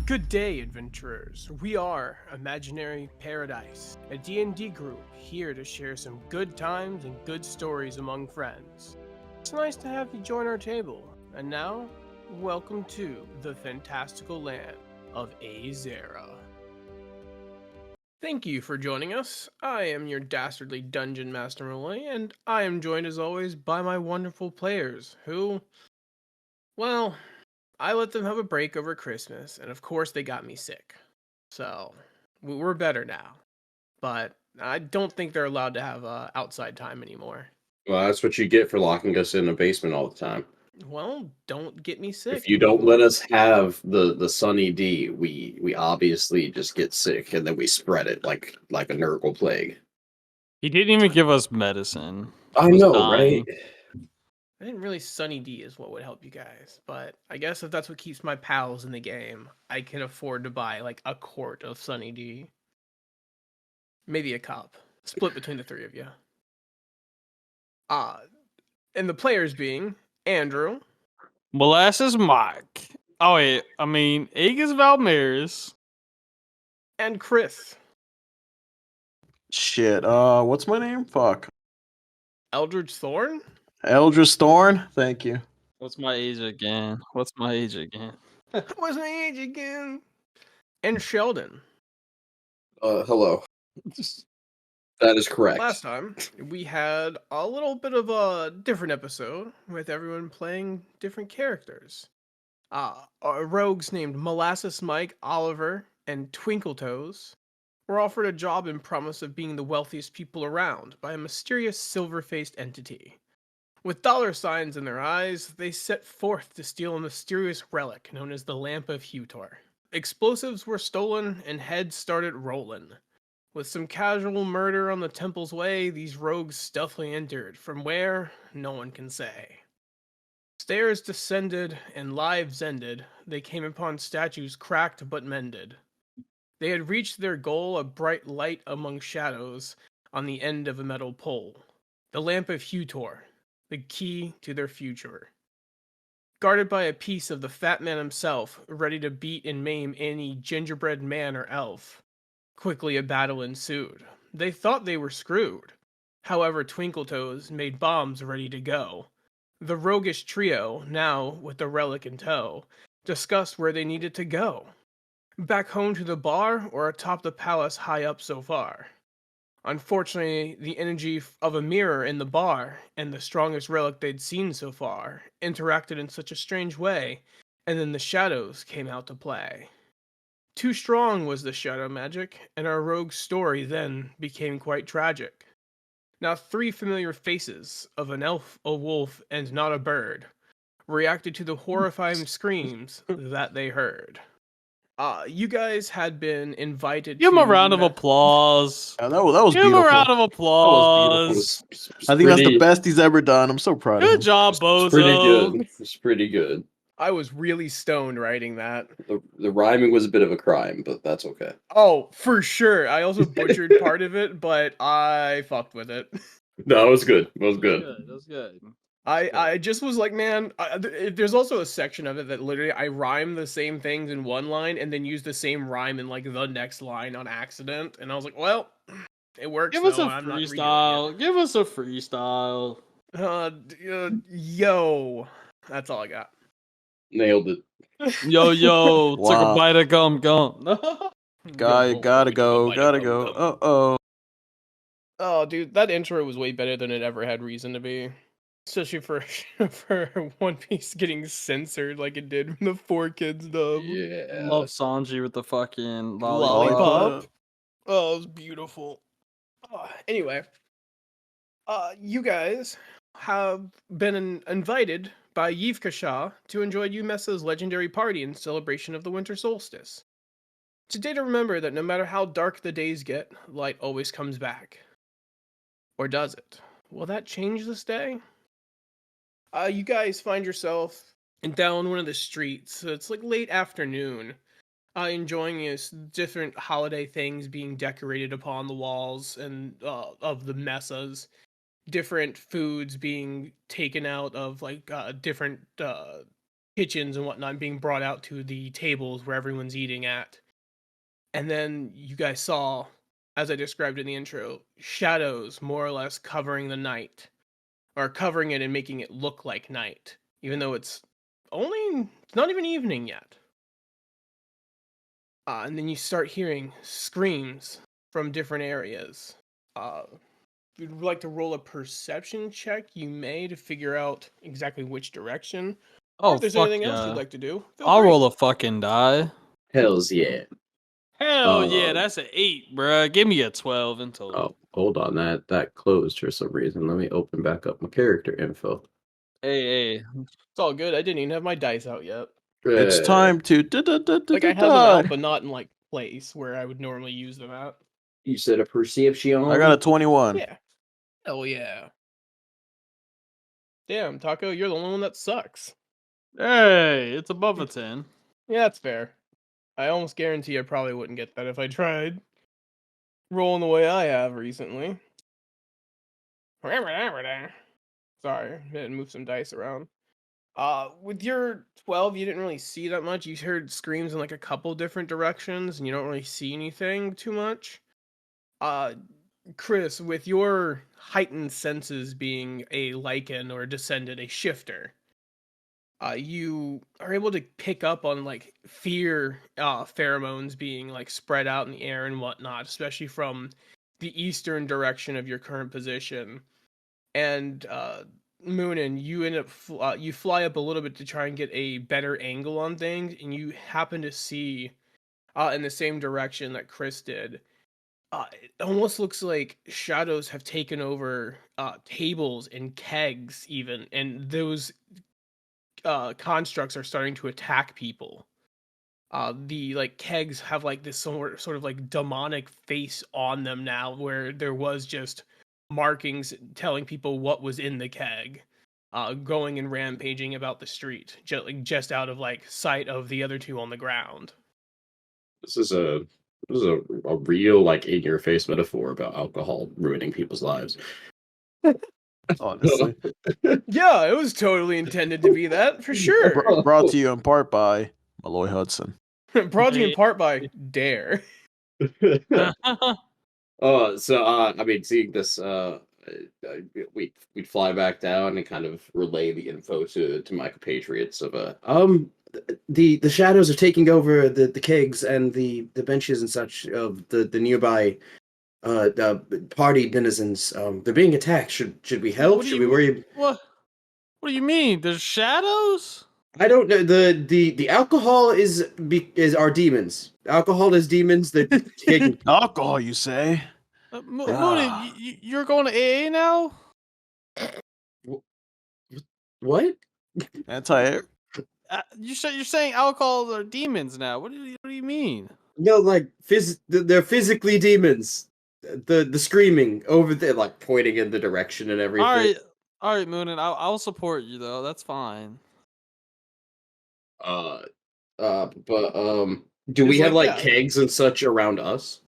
Good day, adventurers. We are Imaginary Paradise, a D&D group here to share some good times and good stories among friends. It's nice to have you join our table. And now, welcome to the fantastical land of Azera. Thank you for joining us. I am your dastardly dungeon master Malloy, and I am joined as always by my wonderful players who, well, I let them have a break over Christmas, and of course they got me sick. So, we're better now. But I don't think they're allowed to have outside time anymore. Well, that's what you get for locking us in a basement all the time. Well, don't get me sick. If you don't let us have the Sunny D, we obviously just get sick and then we spread it like a Nurgle plague. He didn't even give us medicine. I was know, dying. right? I didn't really Sunny D is what would help you guys, but I guess if that's what keeps my pals in the game, I can afford to buy like a quart of Sunny D. Maybe a cup. Split between the three of you. And the players being Andrew, Molasses Mike. Oh wait, I mean Aegis Valmeris. and Chris. Shit, what's my name? Fuck. Eldridge Thorn? Eldris Thorn? Thank you. What's my age again? What's my age again? What's my age again? And Sheldon. Hello. That is correct. Last time, we had a little bit of a different episode with everyone playing different characters. Our rogues named Molasses Mike, Oliver, and Twinkle Toes were offered a job and promise of being the wealthiest people around by a mysterious silver-faced entity. With dollar signs in their eyes, they set forth to steal a mysterious relic known as the Lamp of Hutor. Explosives were stolen and heads started rolling. With some casual murder on the temple's way, these rogues stealthily entered, from where, no one can say. Stairs descended and lives ended, they came upon statues cracked but mended. They had reached their goal, a bright light among shadows, on the end of a metal pole. The Lamp of Hutor, the key to their future. Guarded by a piece of the fat man himself, ready to beat and maim any gingerbread man or elf. Quickly a battle ensued. They thought they were screwed. However, Twinkletoes made bombs ready to go. The roguish trio, now with the relic in tow, discussed where they needed to go. Back home to the bar or atop the palace high up so far. Unfortunately, the energy of a mirror in the bar and the strongest relic they'd seen so far interacted in such a strange way, and then the shadows came out to play. Too strong was the shadow magic, and our rogue's story then became quite tragic. Now 3 familiar faces of an elf, a wolf, and not a bird reacted to the horrifying screams that they heard. You guys had been invited Give to... him a round of applause. Yeah, that was Give him beautiful. a round of applause. I think that's the best he's ever done. I'm so proud of Good him. job, Bozo. It's pretty good. It's pretty good. I was really stoned writing that. The rhyming was a bit of a crime, but that's okay. Oh, for sure. I also butchered part of it, but I fucked with it. No, it was good. It was good. That was good. I just was like, man, there's also a section of it that literally I rhyme the same things in one line and then use the same rhyme in like the next line on accident. And I was like, well, it works. Give us a I'm not redoing freestyle. Give us a freestyle. it. Yo. That's all I got. Nailed it. Yo, took a Wow. bite of gum. Gotta go. Uh-oh. Oh, dude, that intro was way better than it ever had reason to be. Especially for One Piece getting censored like it did from the 4Kids dub. Yeah. Love Sanji with the fucking Lollipop. Oh, it was beautiful. Anyway, you guys have been invited by Yumehsa to enjoy Yumehsa's legendary party in celebration of the winter solstice. Today to remember that no matter how dark the days get, light always comes back. Or does it? Will that change this day? You guys find yourself down one of the streets. It's like late afternoon. Enjoying this different holiday things being decorated upon the walls and of the mesas. Different foods being taken out of like different kitchens and whatnot being brought out to the tables where everyone's eating at. And then you guys saw, as I described in the intro, shadows more or less covering the night, or covering it and making it look like night, even though it's not even evening yet. And then you start hearing screams from different areas. If you'd like to roll a perception check, you may, to figure out exactly which direction. Or Oh if there's fuck anything else you'd yeah! like to do, feel I'll free. roll a fucking die. Hells yeah. Hell yeah, Um, that's an 8, bruh. Give me a 12 in total. Oh, hold on. That closed for some reason. Let me open back up my character info. Hey. It's all good. I didn't even have my dice out yet. It's time to Like, I have them out, die. but not in, like, place where I would normally use them at. You said a perception. I got a 21. Yeah. Hell yeah. Damn, Taco, you're the only one that sucks. Hey, it's above a 10. Yeah, that's fair. I almost guarantee I probably wouldn't get that if I tried rolling the way I have recently. Sorry, I didn't move some dice around. With your 12, you didn't really see that much. You heard screams in like a couple different directions, and you don't really see anything too much. Uh, Chris, with your heightened senses being a lichen or a descendant, a shifter, you are able to pick up on like fear pheromones being like spread out in the air and whatnot, especially from the eastern direction of your current position. And Moonin, you end up you fly up a little bit to try and get a better angle on things, and you happen to see in the same direction that Chris did. It almost looks like shadows have taken over tables and kegs, even, and those constructs are starting to attack people. The like kegs have like this sort of like demonic face on them now, where there was just markings telling people what was in the keg, going and rampaging about the street, just out of like sight of the other two on the ground. This is a a real like in your face metaphor about alcohol ruining people's lives. Honestly. Yeah, it was totally intended to be that for sure. Brought to you in part by Malloy Hudson. Brought to you in part by Dare. I mean, seeing this, we'd fly back down and kind of relay the info to my compatriots of the shadows are taking over the kegs and the benches and such of the nearby party denizens. They're being attacked. Should we help? Should we worry? What do you mean? There's shadows? I don't know. The alcohol is our demons. Alcohol is demons that taking. Alcohol, you say? Moonin, you're going to AA now? What? Anti-air? You're saying alcohol are demons now. What do you mean? No, like they're physically demons. The screaming over there, like pointing in the direction and everything. All right, Moonin. I'll support you though. That's fine. Do we It's have like, like yeah. kegs and such around us?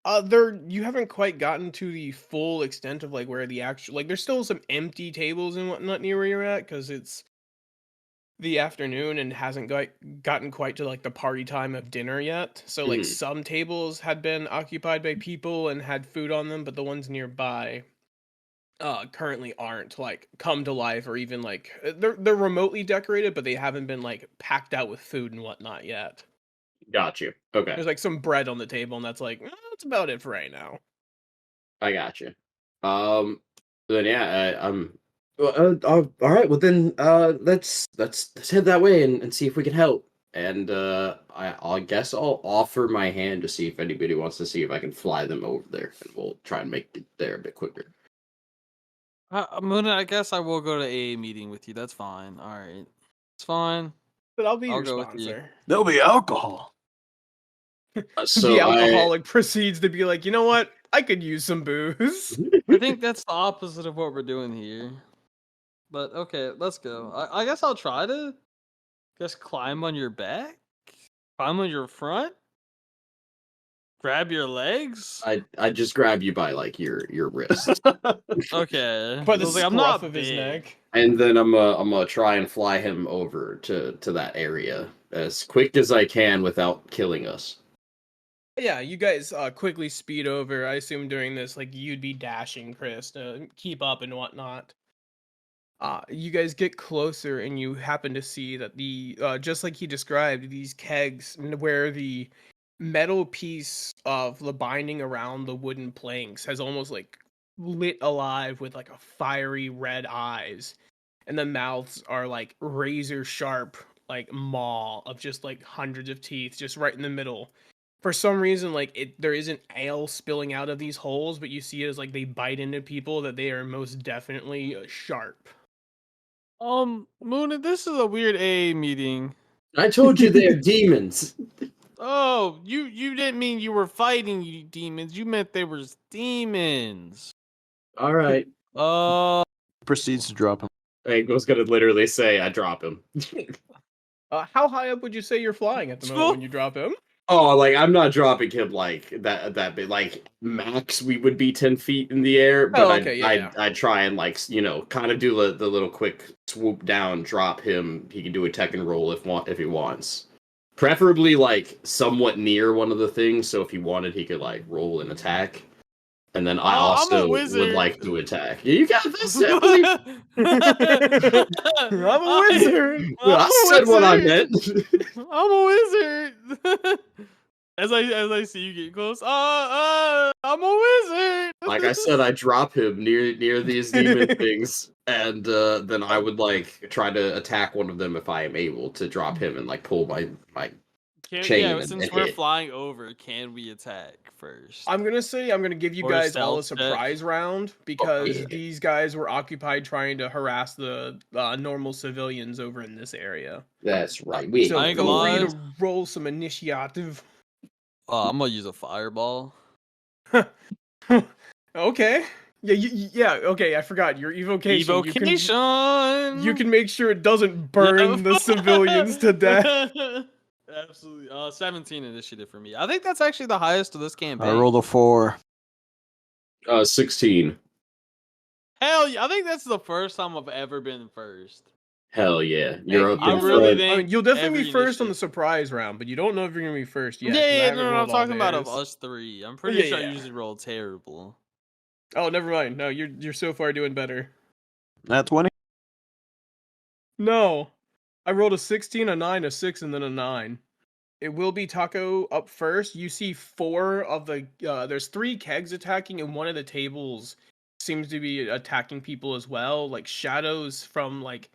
You haven't quite gotten to the full extent of like where the actual, like, there's still some empty tables and whatnot near where you're at, because it's the afternoon and hasn't gotten quite to like the party time of dinner yet. So like some tables had been occupied by people and had food on them, but the ones nearby currently aren't like come to life, or even like they're remotely decorated, but they haven't been like packed out with food and whatnot yet. Got you. Okay, There's like some bread on the table, and that's like that's about it for right now. I got you. Then yeah, all right. Well then, let's head that way and see if we can help. And I guess I'll offer my hand to see if anybody wants to see if I can fly them over there, and we'll try and make it there a bit quicker. Moonin, I guess I will go to AA meeting with you. That's fine. All right, it's fine. But I'll be I'll your go with you. sponsor. There'll be alcohol. So The alcoholic proceeds to be like, you know what? I could use some booze. I think that's the opposite of what we're doing here. But okay, let's go. I guess I'll try to just climb on your back, climb on your front. Grab your legs? I just grab you by like your wrist, Okay. By I the was like, I'm scruff not of his big. neck. and then I'm gonna try and fly him over to that area as quick as I can without killing us. Yeah, you guys quickly speed over. I assume during this, like, you'd be dashing, Chris, to keep up and whatnot. You guys get closer and you happen to see that the just like he described, these kegs where the metal piece of the binding around the wooden planks has almost like lit alive with like a fiery red eyes, and the mouths are like razor sharp, like maw of just like hundreds of teeth just right in the middle. For some reason, like there isn't ale spilling out of these holes, but you see it as like they bite into people, that they are most definitely sharp. Moon, this is a weird AA meeting. I told you they're demons. Oh, you didn't mean you were fighting you demons. You meant they were demons. All right. Proceeds to drop him. I was gonna literally say I drop him. How high up would you say you're flying at the moment when you drop him? Oh, like I'm not dropping him like that big. Like max, we would be 10 feet in the air, but Oh, okay, yeah. I'd try and like kind of do the little quick swoop down, drop him. He can do a tech and roll if he wants. Preferably like somewhat near one of the things, so if he wanted, he could like roll an attack. And then I I'm a also would wizard. like to attack. Yeah, you got this, Emily. I'm a wizard. I said what I meant. I'm a wizard. As I see you get close, I'm a wizard. Like I said, I drop him near these demon things, and then I would like try to attack one of them if I am able to drop him and like pull my chain and Since we're hit. flying over, can we attack first? I'm gonna give you Or a guys all a stealth check. surprise round because yeah. these guys were occupied trying to harass the normal civilians over in this area. That's right. We So I ain't feel gonna free lie. to roll some initiative. I'm gonna use a fireball. Okay. Yeah. Okay, I forgot your evocation. Evocation. You can make sure it doesn't burn the civilians to death. Absolutely. 17 initiative for me. I think that's actually the highest of this campaign. I rolled a 4. 16. Hell yeah! I think that's the first time I've ever been first. Hell yeah, you're up I in really front. think I mean, you'll definitely every be first on the initiative- surprise round, but you don't know if you're gonna be first yet. 'cause I Yeah, haven't no, I'm rolled all talking about of theirs. us three. I'm pretty Yeah, sure I yeah. usually roll terrible. Oh, never mind. No, you're so far doing better. Nat 20? No, I rolled a 16, a 9, a 6, and then a 9. It will be Taco up first. You see four of the there's three kegs attacking, and one of the tables seems to be attacking people as well. Like shadows from like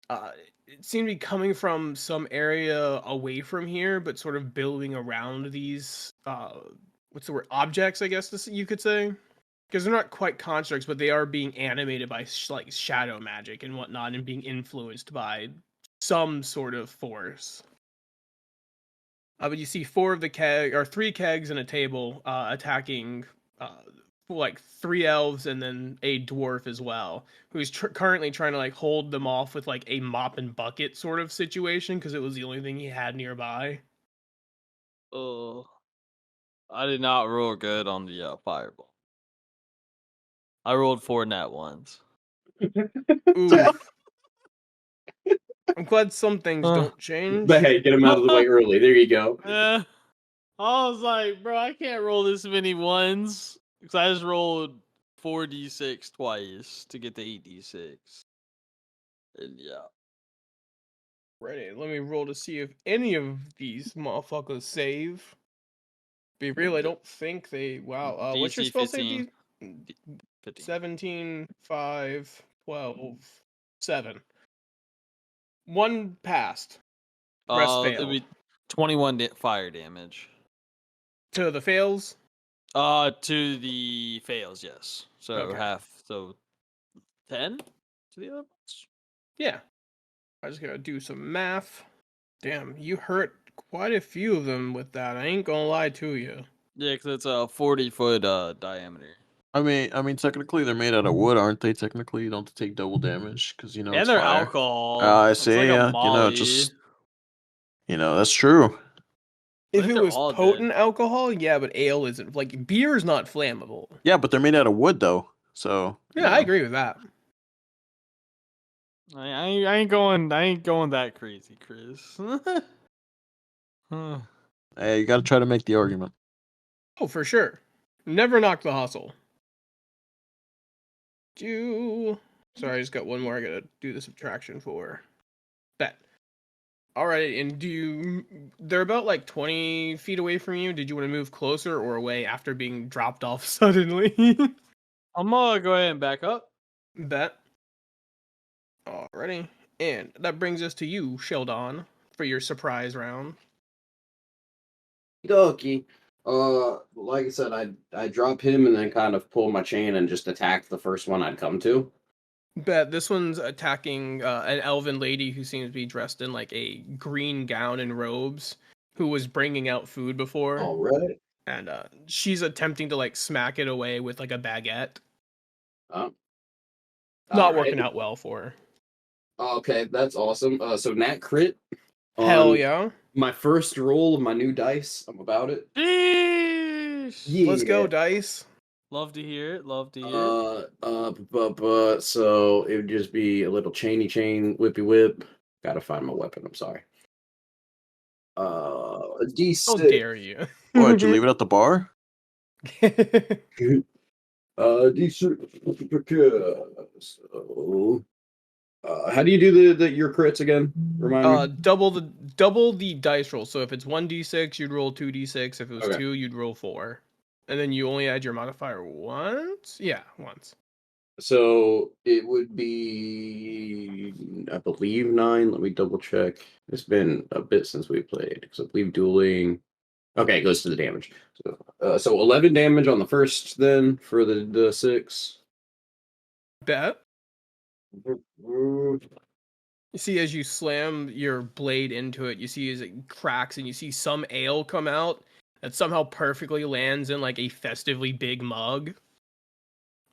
it seemed to be coming from some area away from here, but sort of building around these what's the word, objects, I guess you could say, because they're not quite constructs, but they are being animated by like shadow magic and whatnot, and being influenced by some sort of force. But you see three kegs and a table attacking like three elves and then a dwarf as well, who's currently trying to like hold them off with like a mop and bucket sort of situation because it was the only thing he had nearby. Oh, I did not roll good on the fireball. I rolled 4 nat ones. Oof. I'm glad some things don't change. But hey, get him out of the way early. There you go. Yeah. I was like, bro, I can't roll this many ones because I just rolled 4d6 twice to get to 8d6. And yeah. Ready. Let me roll to see if any of these motherfuckers save. Be real, I don't think they. Wow. What's your DC spell 15. save? 15. 17, 5, 12, 7. One passed. Rest It'd failed. be 21 fire damage. To the fails? To the fails, yes. So Okay. half, so 10 to the other ones. Yeah. I just gotta do some math. Damn, you hurt quite a few of them with that. I ain't gonna lie to you. Yeah, because it's a 40-foot diameter. I mean, technically they're made out of wood, aren't they? Technically, you don't have to take double damage because And it's they're fire. alcohol. I It's see. like a Yeah, Molly. that's true. If think it they're was all dead. potent alcohol, yeah, but ale isn't. Like beer is not flammable. Yeah, but they're made out of wood though. So you Yeah, I know. agree with that. I ain't going that crazy, Chris. Huh. Hey, you got to try to make the argument. Oh, for sure. Never knock the hustle. Sorry, I just got one more. I gotta do the subtraction for. Bet. All right, and they're about like 20 feet away from you. Did you want to move closer or away after being dropped off suddenly? I'm gonna go ahead and back up. Bet. Alrighty. And that brings us to you, Sheldon, for your surprise round. Dokie. Like I said, I drop him and then kind of pull my chain and just attack the first one I'd come to. Bet this one's attacking an elven lady who seems to be dressed in like a green gown and robes, who was bringing out food before, All right. and she's attempting to like smack it away with like a baguette. All Not right. working out well for her. Okay, that's awesome. So Nat crit Hell on yeah. my first roll of my new dice. I'm about it. Sheesh. Let's go, Yeah. dice. Love to hear it. Love to hear it. So it would just be a little chainy chain, whippy whip. Gotta find my weapon. I'm sorry. A How D6. dare you? What? Did you leave it at the bar? D6. So, how do you do your crits again? Remind me. Double the dice roll. So if it's 1d6, you'd roll 2d6. If it was Okay. 2, you'd roll 4. And then you only add your modifier once? Yeah, once. So it would be, I believe 9. Let me double check. It's been a bit since we played because I believe dueling. Okay, it goes to the damage. So 11 damage on the first, then for the 6. Bet. You see, as you slam your blade into it, you see as it cracks and you see some ale come out that somehow perfectly lands in like a festively big mug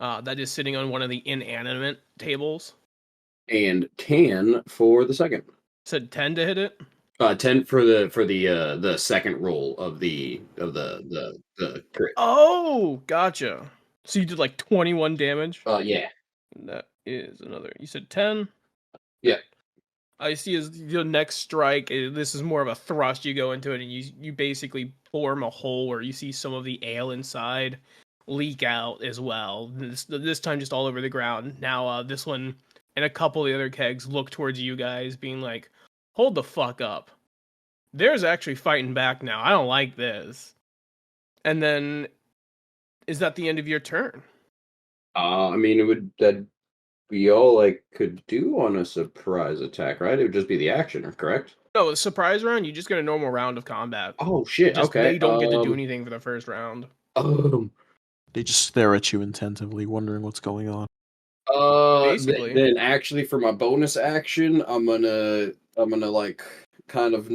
that is sitting on one of the inanimate tables. And 10 for the second. Said 10 to hit it. 10 for the second roll of the crit. Oh, gotcha. So you did like 21 damage. Yeah. And that is another. You said 10. Yeah. I see as your next strike. This is more of a thrust. You go into it and you basically form a hole where you see some of the ale inside leak out as well. This time just all over the ground. Now this one and a couple of the other kegs look towards you guys, being like, "Hold the fuck up! There's actually fighting back now. I don't like this." And then, is that the end of your turn? I mean, that be all I could do on a surprise attack, right? It would just be the action, correct? No, a surprise round. You just get a normal round of combat. Oh shit. Just Okay. they don't get to do anything for the first round. Um. They just stare at you intensively, wondering what's going on. Basically. Then actually for my bonus action, I'm gonna like kind of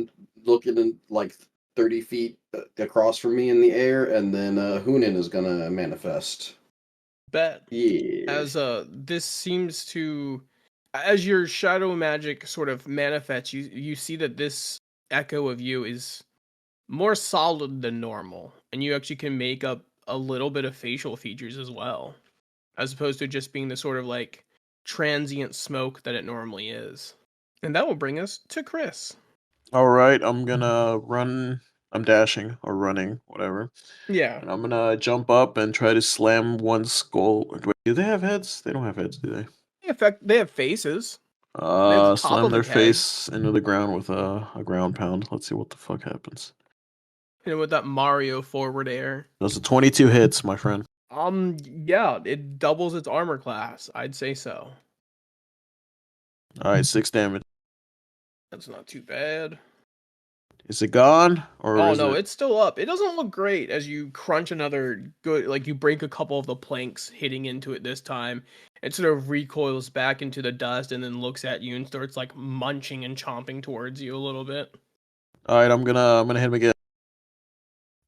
looking in like 30 feet across from me in the air, and then Hunin is gonna manifest. Bet. Yeah. As this seems to, as your shadow magic sort of manifests, you see that this echo of you is more solid than normal, and you actually can make up a little bit of facial features as well, as opposed to just being the sort of like transient smoke that it normally is. And that will bring us to Chris. All right, I'm gonna run. I'm dashing or running, whatever. Yeah. And I'm gonna jump up and try to slam one skull. Wait, do they have heads? They don't have heads, do they? In fact, they have faces. They have the top Slam of the their keg. face into the ground with a ground pound. Let's see what the fuck happens. And with that Mario forward air. Those are 22 hits, my friend. Yeah, it doubles its armor class. I'd say so. All right, 6 damage. That's not too bad. Is it gone or Oh is no, it? it's still up. It doesn't look great as you crunch another good, like you break a couple of the planks hitting into it this time. It sort of recoils back into the dust and then looks at you and starts like munching and chomping towards you a little bit. All right, I'm gonna hit him again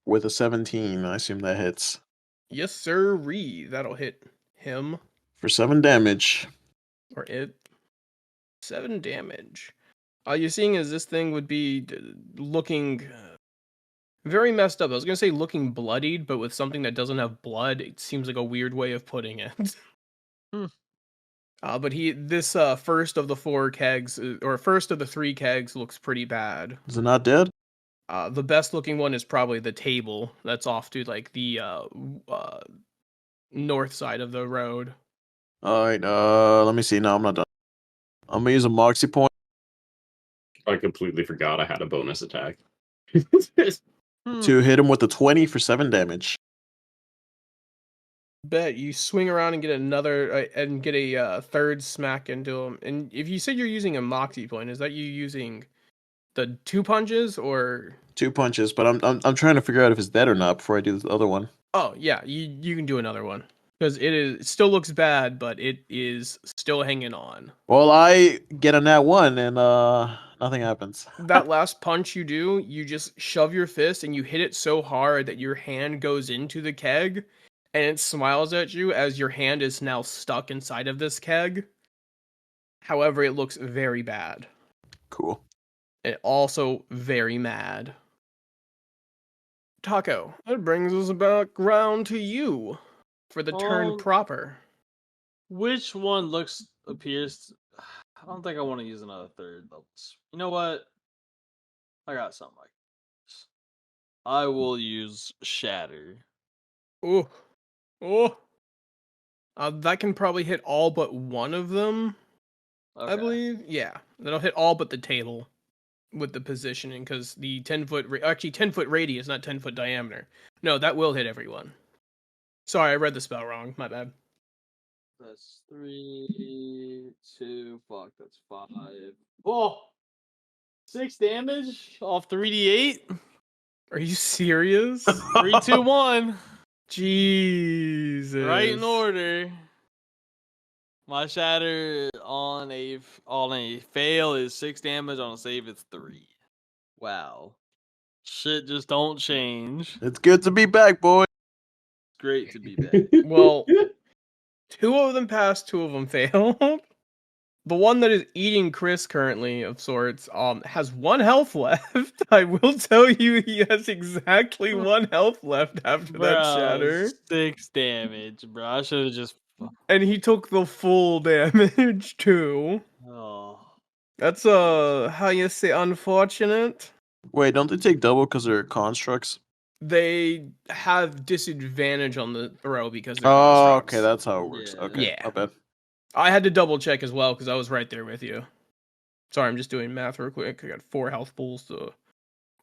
with a 17. I assume that hits Yes, sir. That'll hit him for 7 damage. or it. 7 damage. All you're seeing is this thing would be looking Very messed up. I was gonna say looking bloodied, but with something that doesn't have blood, it seems like a weird way of putting it. Hmm. But this first of the four kegs, or first of the three kegs, looks pretty bad. Is it not dead? The best looking one is probably the table that's off to like the north side of the road. All right. Let me see. No, I'm not done. I'm gonna use a Moxie point. I completely forgot I had a bonus attack. Hmm. To hit him with a 20 for 7 damage. Bet you swing around and get another and get a third smack into him. And if you said you're using a moxie point, is that you using the 2 punches or? 2 punches, but I'm trying to figure out if it's dead or not before I do the other one. Oh yeah, you can do another one because it still looks bad, but it is still hanging on. Well, I get on that one and nothing happens. That last punch you do, you just shove your fist and you hit it so hard that your hand goes into the keg and it smiles at you as your hand is now stuck inside of this keg. However, it looks very bad. Cool. And also very mad. Taco, that brings us back round to you for the turn proper. Which one appears? I don't think I want to use another third level. You know what? I got something like this. I will use Shatter. Oh, oh. That can probably hit all but one of them, I Okay. believe. Yeah, that'll hit all but the table with the positioning because the 10-foot, actually 10-foot radius, not 10-foot diameter. No, that will hit everyone. Sorry, I read the spell wrong. My bad. That's 3, 2. Fuck, that's 5. Oh, 6 damage off 3d8. Are you serious? 3, 2, 1. Jesus. Right in order. My shatter on a fail is 6 damage. On a save, it's 3. Wow. Shit just don't change. It's good to be back, boy. Great to be back. Well, 2 of them passed, 2 of them failed. The one that is eating Chris currently, of sorts, has 1 health left. I will tell you, he has exactly 1 health left after that Bro, shatter. 6 damage, bro. I should have just. And he took the full damage too. Oh. That's how you say unfortunate. Wait, don't they take double because they're constructs? They have disadvantage on the throw because they're Oh, constructs. okay, that's how it works. Yeah. Okay, Yeah. my bad. I had to double check as well because I was right there with you. Sorry, I'm just doing math real quick. I got 4 health pools to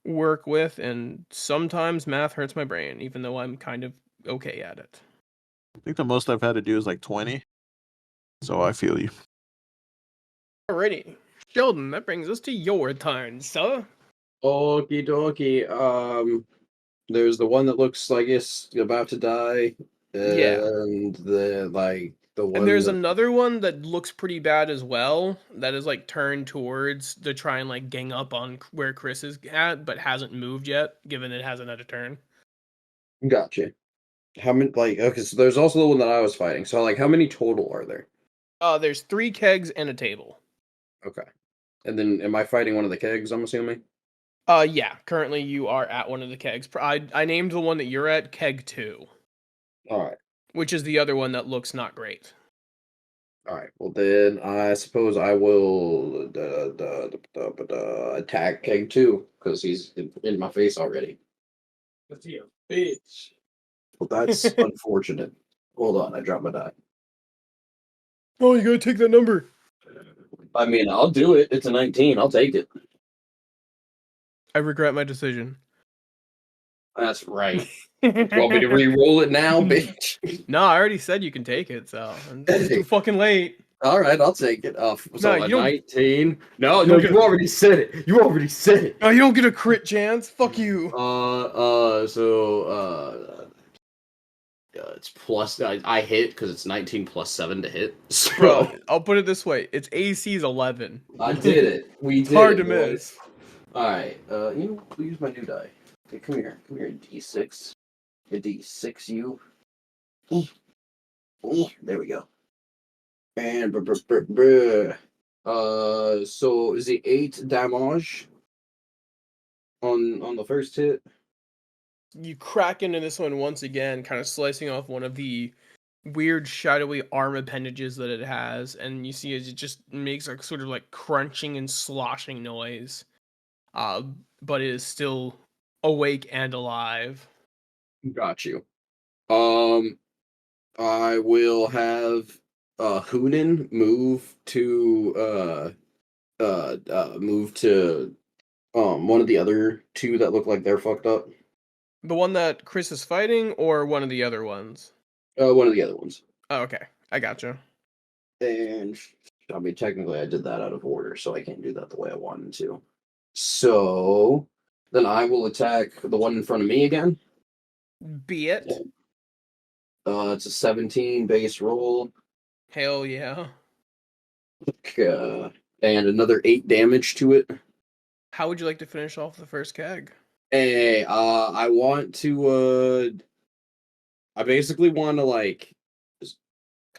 work with, and sometimes math hurts my brain, even though I'm kind of okay at it. I think the most I've had to do is like 20. So I feel you. Alrighty, Sheldon, that brings us to your turn, sir. Okie dokie. There's the one that looks like it's about to die, Yeah. and the one And there's that, another one that looks pretty bad as well. That is like turned towards to try and like gang up on where Chris is at, but hasn't moved yet, given it has another turn. gotcha. How many? Okay, so there's also the one that I was fighting. So how many total are there? There's 3 kegs and a table. Okay, and then am I fighting one of the kegs? I'm assuming. Yeah. Currently, you are at one of the kegs. I named the one that you're at Keg 2, All right. which is the other one that looks not great. All right. Well, then I suppose I will attack Keg 2 because he's in my face already. That's you, bitch. Well, that's unfortunate. Hold on, I dropped my die. Oh, you gotta take that number. I mean, I'll do it. It's a 19. I'll take it. I regret my decision. That's right. You want me to re-roll it now, bitch? No, I already said you can take it, so it's too fucking late. All right, I'll take it. So No, a you don't- 19. No, don't you get- already said it. You already said it. No, you don't get a crit chance. Fuck you. It's plus. I hit because it's 19 plus 7 to hit. So Bro, I'll put it this way: it's AC's 11. I did it. We It's did hard it, to boys. miss. All right. We'll use my new die. Okay, come here. Come here, D6. A D6, you. Ooh. Ooh, there we go. And so is it 8 damage on the first hit? You crack into this one once again, kind of slicing off one of the weird shadowy arm appendages that it has, and you see as it just makes a sort of like crunching and sloshing noise. Uh, but it is still awake and alive. Got you. I will have Hunan move to one of the other two that look like they're fucked up. The one that Chris is fighting, or one of the other ones? One of the other ones. Oh, okay, I gotcha. And I mean, technically, I did that out of order, so I can't do that the way I wanted to. So then I will attack the one in front of me again. Be it. It's a 17 base roll, Hell yeah. and another 8 damage to it. How would you like to finish off the first keg? Hey, I want to. I basically want to like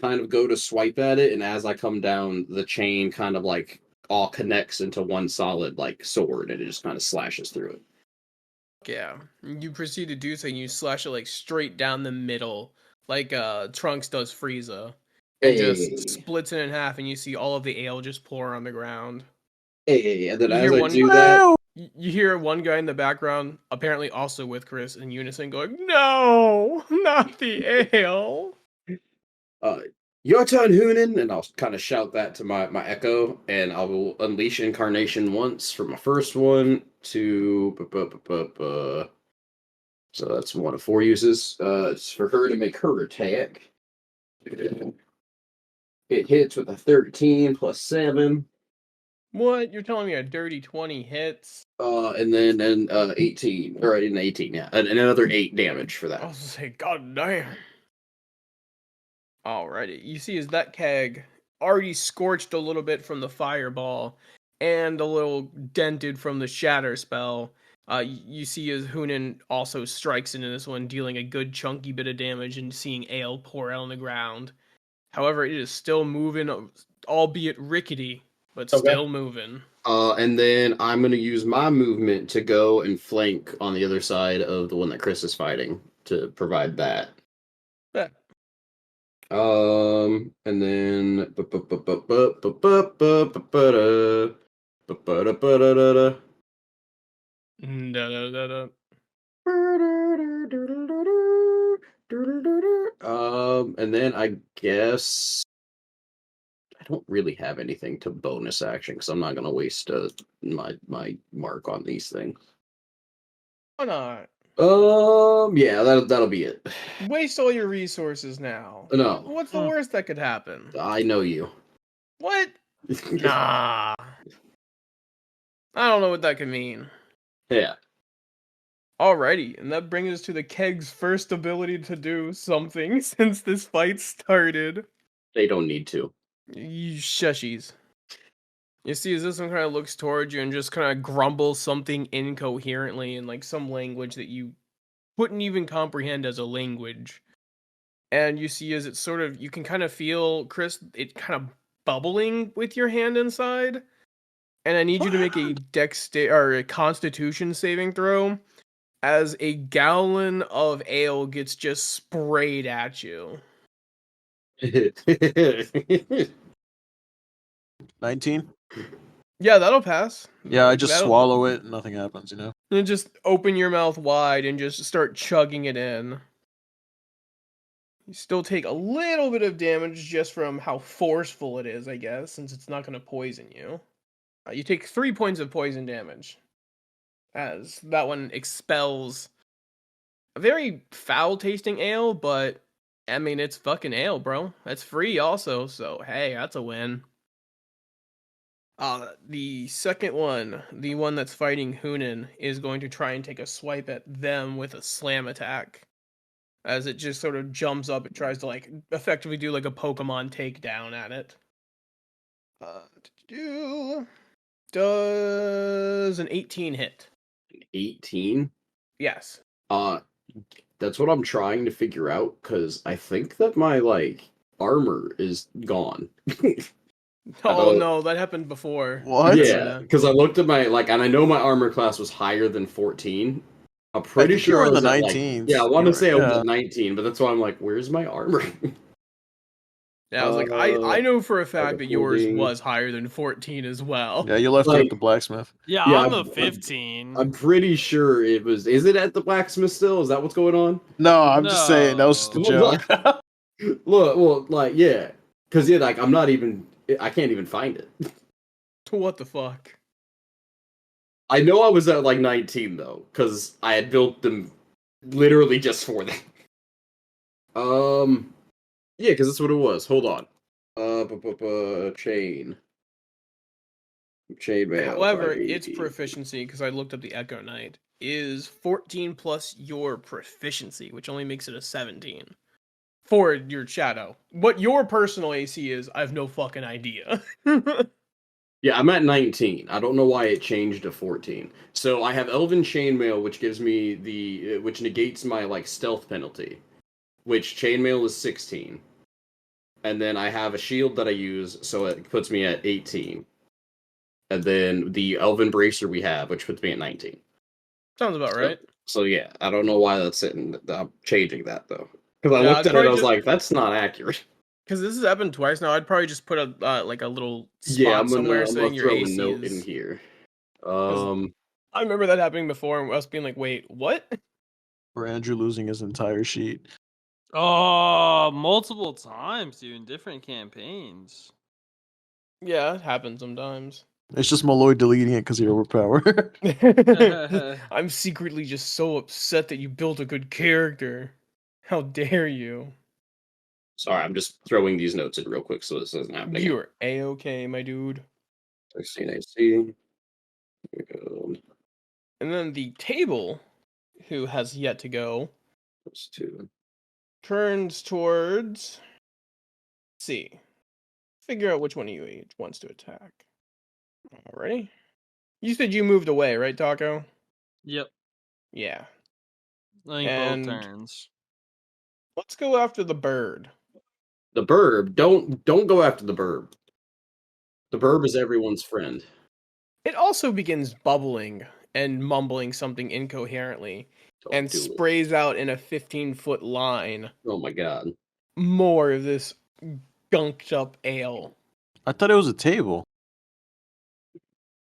kind of go to swipe at it, and as I come down, the chain kind of like all connects into one solid like sword, and it just kind of slashes through it. Yeah. You proceed to do so, and you slash it like straight down the middle, like Trunks does Frieza. And just Hey, splits it in half, and you see all of the ale just pour on the ground. hey, and then You as hear I one do that, Woo! You hear one guy in the background, apparently also with Chris, in unison going, "No, not the ale." uh, your turn, Hunan, and I'll kind of shout that to my echo, and I will unleash incarnation once for my first one to so that's one of 4 uses. It's for her to make her attack. It hits with a 13 plus 7. What? You're telling me a dirty 20 hits? And then 18, or an 18, yeah, and another 8 damage for I that. was gonna say, God damn. Alrighty. You see, as that keg already scorched a little bit from the fireball and a little dented from the shatter spell. You see as Hunan also strikes into this one, dealing a good chunky bit of damage and seeing ale pour out on the ground. However, it is still moving, albeit rickety, but Okay. still moving. And then I'm gonna use my movement to go and flank on the other side of the one that Chris is fighting to provide that. Yeah. And then Da-da-da-da. and then I guess I don't really have anything to bonus action because I'm not gonna waste my mark on these things. Why not? Yeah, that'll be it. Waste all your resources now. No, What's the worst that could happen? I know you. What? Nah. I don't know what that could mean. Yeah, Alrighty, and that brings us to the keg's first ability to do something since this fight started. they don't need to. You shushies. You see, as this one kind of looks towards you and just kind of grumbles something incoherently in like some language that you wouldn't even comprehend as a language. And you see, as it sort of, you can kind of feel, Chris, it kind of bubbling with your hand inside. And I need you to make a or a Constitution saving throw, as a gallon of ale gets just sprayed at you. 19. Yeah, that'll pass. Yeah, I just That'll- swallow it and nothing happens, you know? And just open your mouth wide and just start chugging it in. You still take a little bit of damage just from how forceful it is, I guess, since it's not going to poison you. You take 3 points of poison damage, as that one expels a very foul tasting ale, but I mean, it's fucking ale, bro. That's free also, so hey, that's a win. The second one, the one that's fighting Hunan, is going to try and take a swipe at them with a slam attack. As it just sort of jumps up, it tries to like effectively do like a Pokemon takedown at it. Does an 18 hit? 18. Yes. That's what I'm trying to figure out because I think that my like armor is gone. Oh no, that happened before. What? Yeah, because I looked at my like, and I know my armor class was higher than 14, I'm I pretty think you sure were I in the was at like, yeah, I 19s. want to say I was Yeah. at 19, but that's why I'm like, where's my armor? Yeah, I was like, I know for a fact that yours holding, was higher than 14 as well. Yeah, you left it like, at the blacksmith. Yeah, yeah, I'm a 15. I'm pretty sure it was. Is it at the blacksmith still? Is that what's going on? No, I'm just saying that was just a No. joke. Look, well, like, yeah, because yeah, like, I'm not even. I can't even find it. What the fuck? I know I was at like 19 though, because I had built them literally just for them. Yeah, because that's what it was. Hold on. Chain. Chainmail However, its 580. proficiency, because I looked up the Echo Knight, is 14 plus your proficiency, which only makes it a 17 for your shadow. What your personal AC is, I have no fucking idea. Yeah, I'm at 19. I don't know why it changed to 14. So I have Elven Chainmail, which gives me which negates my like stealth penalty, which Chainmail is 16. And then I have a shield that I use, so it puts me at 18. And then the Elven Bracer we have, which puts me at 19. Sounds about right. So yeah, I don't know why that's sitting. I'm changing that though, because I Yeah, looked I'd at it, I probably was just like, that's not accurate. because this has happened twice now. I'd probably just put a like a little Yeah, spot somewhere I'm gonna saying your throw a AC note in is. here. 'Cause I remember that happening before, and us being like, "Wait, what?" For Andrew losing his entire sheet. Oh, multiple times, dude, in different campaigns. Yeah, it happens sometimes. It's just Malloy deleting it because he overpowered. I'm secretly just so upset that you built a good character. How dare you? Sorry, I'm just throwing these notes in real quick so this doesn't happen again. You're a-okay, my dude. 16 AC. Here we go. And then the table, who has yet to go, Plus 2. turns towards. Let's see. Figure out which one of you each wants to attack. Alrighty. You said you moved away, right, Taco? Yep, Yeah. I think And both turns. let's go after the bird. The burb. Don't go after the burb. The burb is everyone's friend. It also begins bubbling and mumbling something incoherently Don't and do it. sprays out in a 15-foot line Oh my god. more of this gunked up ale. I thought it was a table.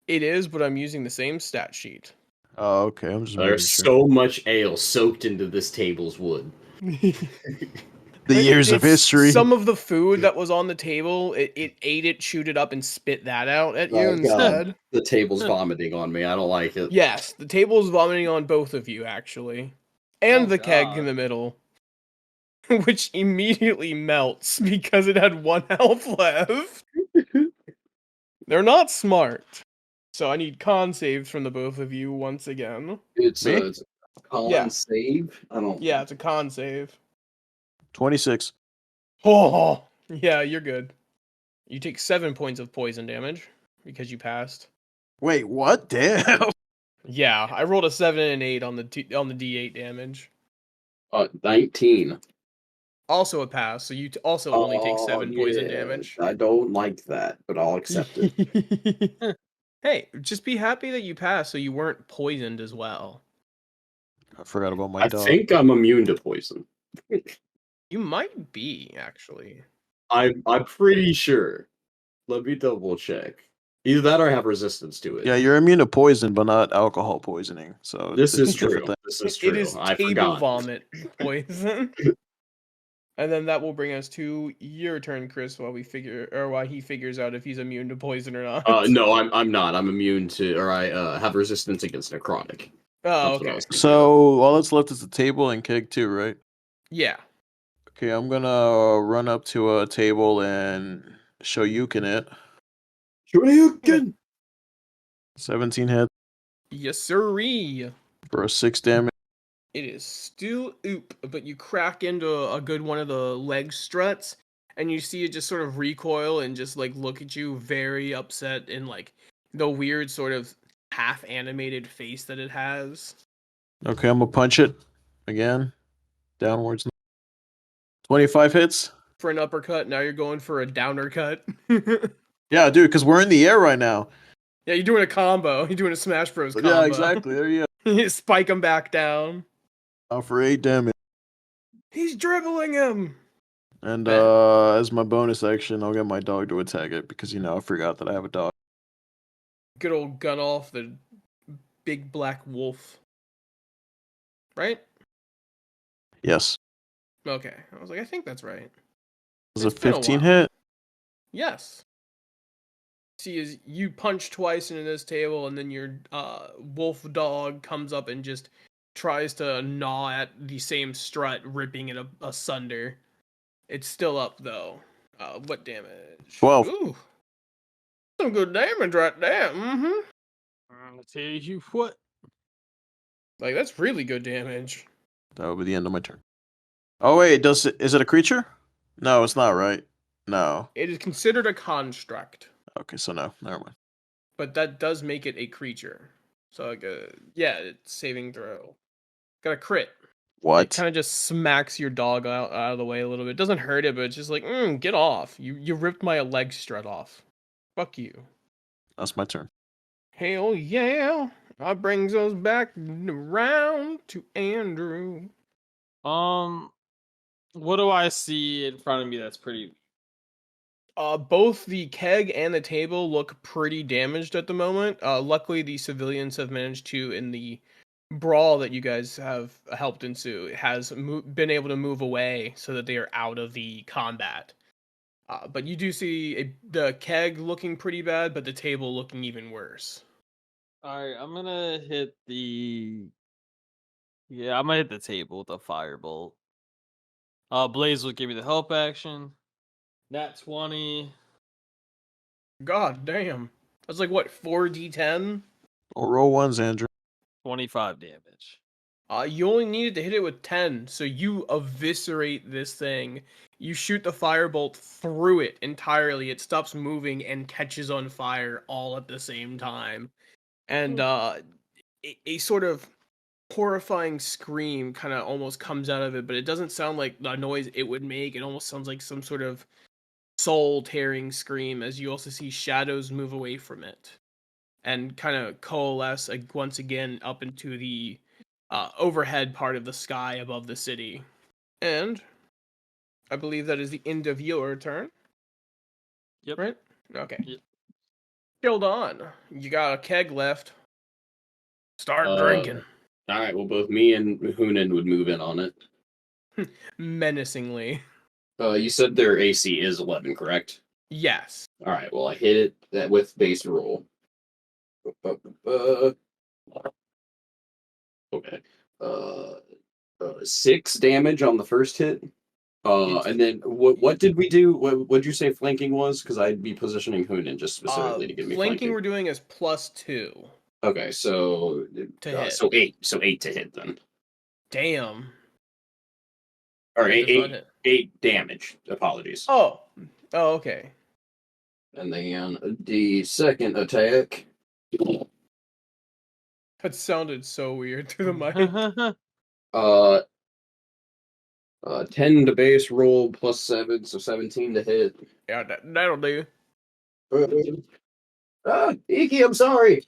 It is, but I'm using the same stat sheet. Oh, okay. I'm just making There's sure. so much ale soaked into this table's wood. The years of It's history. Some of the food that was on the table, it ate it, chewed it up, and spit that out at you Oh, instead. God. The table's vomiting on me. I don't like it. Yes, the table is vomiting on both of you, actually. And Oh, the keg in God. the middle. Which immediately melts because it had 1 health left. They're not smart. So I need con saves from the both of you once again. It's Me? it's a con Yeah. save. I don't. Yeah, it's a con save. 26. Oh, yeah, you're good. You take 7 points of poison damage because you passed. Wait, what? Damn. Yeah, I rolled a 7 and an 8 on the D8 damage. 19. Also a pass, so you also only take Oh, 7 poison yeah. damage. I don't like that, but I'll accept it. Hey, just be happy that you passed so you weren't poisoned as well. I forgot about my I dog. think I'm immune to poison. You might be, actually. I'm pretty sure. Let me double check. Either that or I have resistance to it. Yeah, you're immune to poison, but not alcohol poisoning. So This it's is a different true. thing. This is It true. is I table forgot. vomit poison. And then that will bring us to your turn, Chris, while he figures out if he's immune to poison or not. No, I'm not. I'm immune to, or I have resistance against necrotic. Oh, That's what I okay. was thinking. So all that's left is the table and keg too, right? Yeah. Okay, I'm gonna run up to a table and show Yukin it. Shoryuken! 17 hit Yes, sirree. for a 6 damage. It is still oop, but you crack into a good one of the leg struts, and you see it just sort of recoil and just like look at you very upset in like the weird sort of half animated face that it has. Okay, I'm gonna punch it again. Downwards. 25 hits. For an uppercut, now you're going for a downer cut. Yeah, dude, because we're in the air right now. Yeah, you're doing a combo. You're doing a Smash Bros. Combo. Yeah, exactly. There you Spike him back down. For 8 damage. He's dribbling him. And Bet. as my bonus action, I'll get my dog to attack it because I forgot that I have a dog. Good old gun off the big black wolf. Right? Yes. Okay. I was like, I think that's right. Does a It's been a 15 while. hit? Yes. See, as you punch twice into this table, and then your wolf dog comes up and just tries to gnaw at the same strut, ripping it asunder. It's still up though. What damage? 12. Ooh, some good damage right there. Mm-hmm. I'll tell you what. Like that's really good damage. That will be the end of my turn. Oh wait, is it a creature? No, it's not, right? No. It is considered a construct, Okay, so no, never mind. but that does make it a creature. So like yeah, it's saving throw. Got a crit. It What? kind of just smacks your dog out of the way a little bit. It doesn't hurt it, but it's just like, get off. You ripped my leg strut off. Fuck you. That's my turn. Hell yeah. That brings us back around to Andrew. What do I see in front of me that's pretty? Both the keg and the table look pretty damaged at the moment. Luckily, the civilians have managed to, in the brawl that you guys have helped ensue, has been able to move away so that they are out of the combat. But you do see the keg looking pretty bad, but the table looking even worse. Alright, I'm gonna hit the. Yeah, I'm gonna hit the table with a firebolt. Blaze will give me the help action. Nat 20. God damn. That's like what, 4d10? Well, roll ones, Andrew. 25 damage. You only needed to hit it with 10, so you eviscerate this thing. You shoot the firebolt through it entirely. It stops moving and catches on fire all at the same time. And a sort of horrifying scream kind of almost comes out of it, but it doesn't sound like the noise it would make. It almost sounds like some sort of soul-tearing scream as you also see shadows move away from it and kind of coalesce once again up into the overhead part of the sky above the city. And I believe that is the end of your turn. Yep. Right? Okay. Yep. Killed on. You got a keg left. Start drinking. All right. Well, both me and Hoonan would move in on it. Menacingly. You said their AC is 11, correct? Yes. All right. Well, I hit it that with base roll. Okay. 6 damage on the first hit. And then what did we do? What'd you say flanking was? Because I'd be positioning Hoonan just specifically to give me Flanking flanking. we're doing is +2 Okay, so to hit. so 8, so 8 to hit then. Damn. Or It does not hit. 8 damage. Apologies. Oh, okay. And then the second attack. That sounded so weird to the mic. 10 to base roll plus 7, so 17 to hit. Yeah, that'll do. Iki, I'm sorry.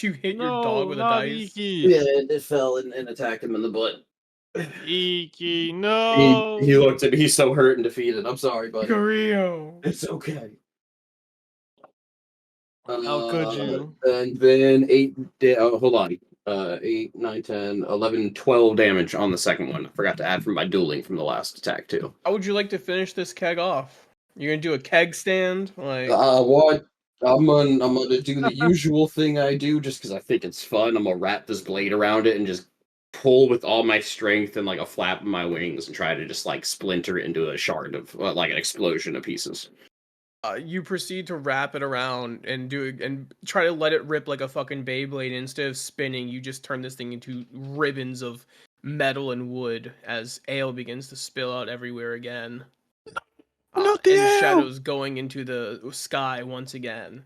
You hit your No, dog with a not dice. Iki. Yeah, it fell and attacked him in the butt. Iki, He no. looked at me, he's so hurt and defeated. I'm sorry, buddy. Carrillo. It's okay. How could you? And then 8, hold on. 8, 9, 10, 11, 12 damage on the second one. I forgot to add from my dueling from the last attack, too. How would you like to finish this keg off? You're gonna do a keg stand? Like, What? I'm gonna do the usual thing I do just because I think it's fun. I'm gonna wrap this blade around it and just pull with all my strength and like a flap of my wings and try to just like splinter it into a shard of like an explosion of pieces. you proceed to wrap it around and and try to let it rip like a fucking Beyblade. Instead of spinning, you just turn this thing into ribbons of metal and wood as ale begins to spill out everywhere again. Not the and ale! shadows going into the sky once again.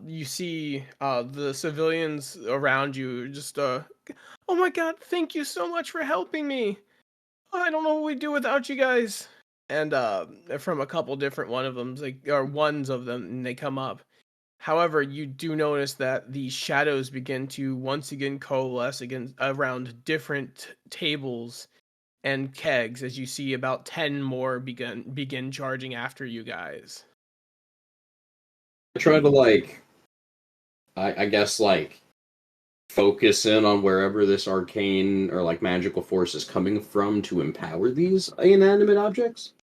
You see the civilians around you just, oh my god, thank you so much for helping me. I don't know what we'd do without you guys. And from a couple different ones of them, and they come up. However, you do notice that the shadows begin to once again coalesce against around different tables and kegs as you see about 10 more begin charging after you guys. I try to like, I guess like focus in on wherever this arcane or like magical force is coming from to empower these inanimate objects.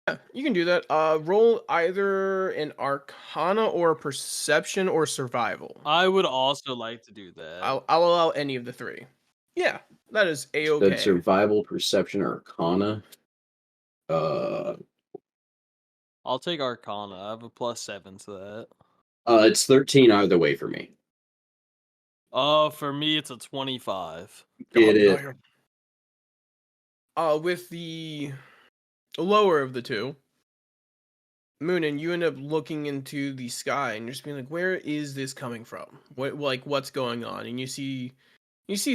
Yeah, you can do that. Roll either an arcana or perception or survival. I would also like to do that. I'll allow any of the three. Yeah, that is Said a-okay. survival, perception, or arcana. Uh, I'll take Arcana. I have a +7 to that. it's 13 either way for me. For me, it's a 25. Get it? Damn. With the lower of the two, Moonin, you end up looking into the sky and you're just being like, where is this coming from? What's going on? And you see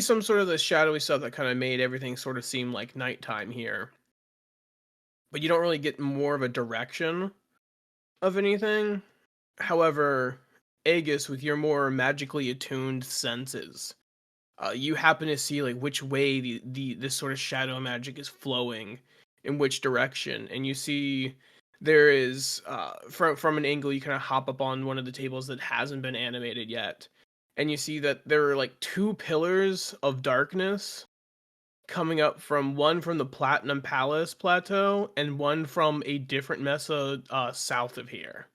some sort of the shadowy stuff that kind of made everything sort of seem like nighttime here. But you don't really get more of a direction of anything. However, Aegis, with your more magically attuned senses, you happen to see like which way this sort of shadow magic is flowing, in which direction, and you see there is from an angle you kind of hop up on one of the tables that hasn't been animated yet, and you see that there are like two pillars of darkness coming up one from the Platinum Palace plateau and one from a different mesa south of here.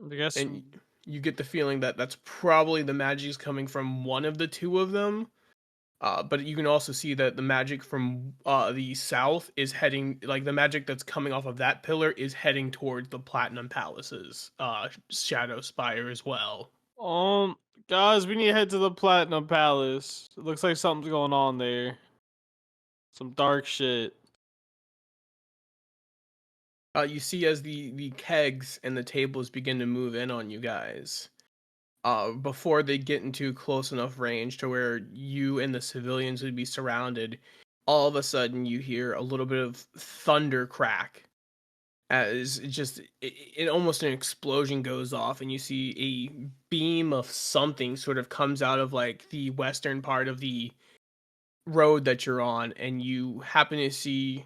I guess. And you get the feeling that that's probably the magic is coming from one of the two of them. But you can also see that the magic from the south is heading, like the magic that's coming off of that pillar is heading towards the Platinum Palace's Shadow Spire as well. Guys, we need to head to the Platinum Palace. It looks like something's going on there. Some dark shit. You see as the kegs and the tables begin to move in on you guys. Before they get into close enough range to where you and the civilians would be surrounded, all of a sudden you hear a little bit of thunder crack as it almost an explosion goes off, and you see a beam of something sort of comes out of like the western part of the road that you're on, and you happen to see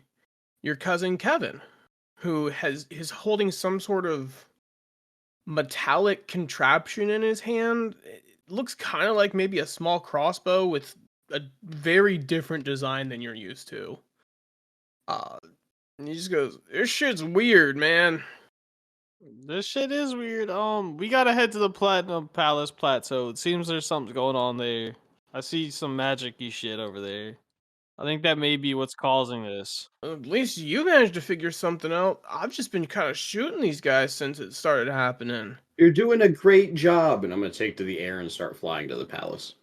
your cousin Kevin, who is holding some sort of metallic contraption in his hand. It looks kind of like maybe a small crossbow with a very different design than you're used to. And he just goes, "This shit's weird, man." This shit is weird. We gotta head to the Platinum Palace Plateau. It seems there's something going on there. I see some magic-y shit over there. I think that may be what's causing this. At least you managed to figure something out. I've just been kind of shooting these guys since it started happening. You're doing a great job, and I'm gonna take to the air and start flying to the palace.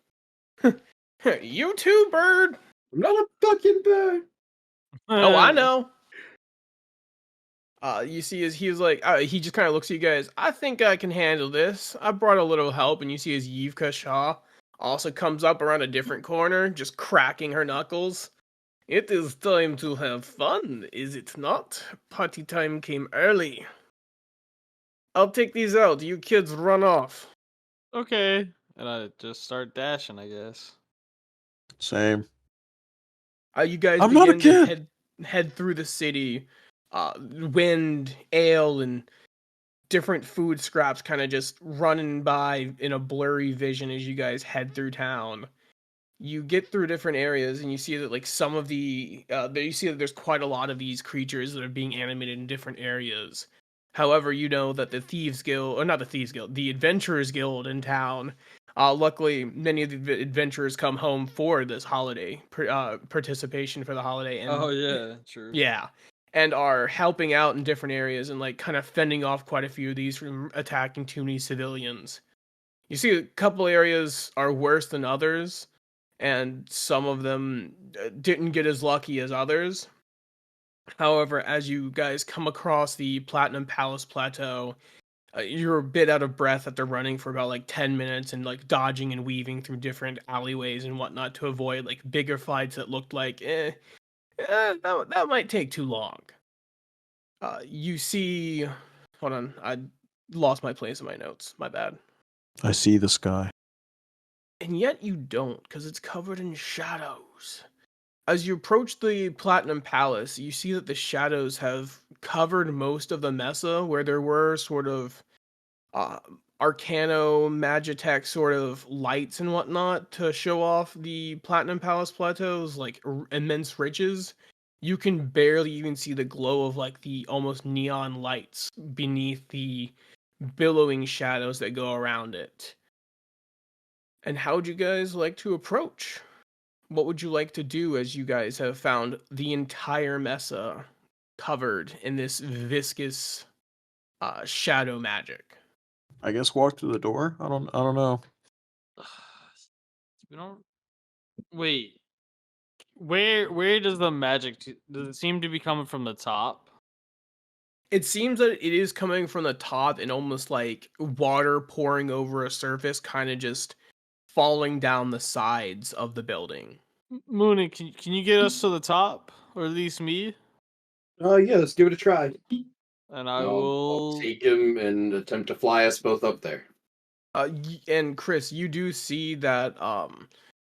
You too, bird. I'm not a fucking bird. Oh, I know. You see, as he was like, he just kind of looks at you guys. I think I can handle this. I brought a little help, and you see as Yivka Shaw also comes up around a different corner, just cracking her knuckles. It is time to have fun, is it not? Party time came early. I'll take these out. You kids run off. Okay. And I just start dashing, I guess. Same. You guys I'm not a begin to kid. head through the city. Wind, ale, and different food scraps kind of just running by in a blurry vision as you guys head through town. You get through different areas and you see that like some of you see that there's quite a lot of these creatures that are being animated in different areas. However, you know that the Thieves Guild, or not the Thieves Guild, the Adventurers Guild in town, luckily many of the adventurers come home for this holiday participation for the holiday, and Oh yeah, true. yeah, and are helping out in different areas and like kind of fending off quite a few of these from attacking too many civilians. You see a couple areas are worse than others, and some of them didn't get as lucky as others. However, as you guys come across the Platinum Palace Plateau, you're a bit out of breath after running for about like 10 minutes and like dodging and weaving through different alleyways and whatnot to avoid like bigger fights that looked like, that might take too long. You see, hold on, I lost my place in my notes. My bad. I see the sky. And yet you don't, because it's covered in shadows. As you approach the Platinum Palace, you see that the shadows have covered most of the mesa where there were sort of uh, Arcano, Magitech sort of lights and whatnot to show off the Platinum Palace plateaus, like immense riches. You can barely even see the glow of like the almost neon lights beneath the billowing shadows that go around it. And how would you guys like to approach? What would you like to do as you guys have found the entire mesa covered in this viscous shadow magic? I guess walk through the door. I don't know. We don't. Wait. Where does the magic? Does it seem to be coming from the top? It seems that it is coming from the top and almost like water pouring over a surface, kind of just falling down the sides of the building. Moonin, can you get us to the top, or at least me? Oh yeah, let's give it a try. And I I'll will. take him and attempt to fly us both up there. And Chris, you do see that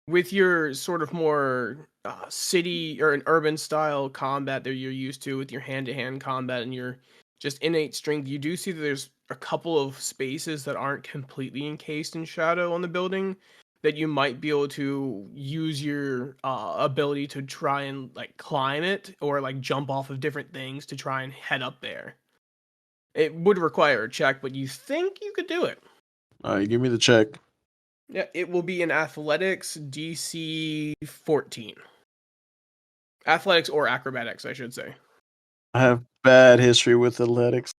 with your sort of more city or an urban style combat that you're used to with your hand to hand combat and your just innate strength, you do see that there's a couple of spaces that aren't completely encased in shadow on the building that you might be able to use your ability to try and like climb it or like jump off of different things to try and head up there. It would require a check, but you think you could do it. All right, give me the check. Yeah, it will be in athletics DC 14. Athletics or acrobatics, I should say. I have bad history with athletics.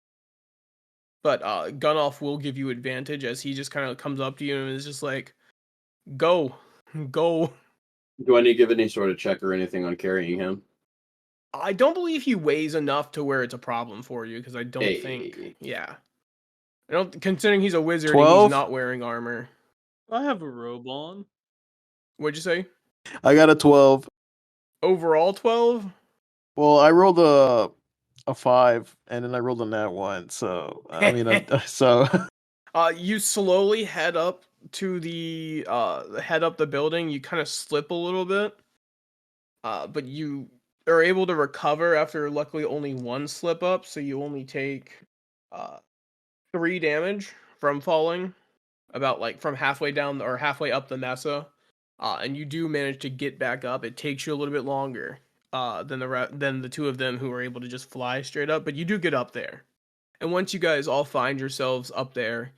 But Gunoff will give you advantage as he just kind of comes up to you and is just like, go, go. Do I need to give any sort of check or anything on carrying him? I don't believe he weighs enough to where it's a problem for you because I don't think, Hey, yeah. I don't, considering he's a wizard and he's 12? not wearing armor. I have a robe on. What'd you say? I got a 12. Overall 12? Well, I rolled a 5 and then I rolled a nat 1. So, I mean, so You slowly head up to the head up the building. You kind of slip a little bit, but you are able to recover after luckily only one slip up. So you only take 3 damage from falling, about like from halfway down or halfway up the mesa, and you do manage to get back up. It takes you a little bit longer than than the two of them who were able to just fly straight up, but you do get up there. And once you guys all find yourselves up there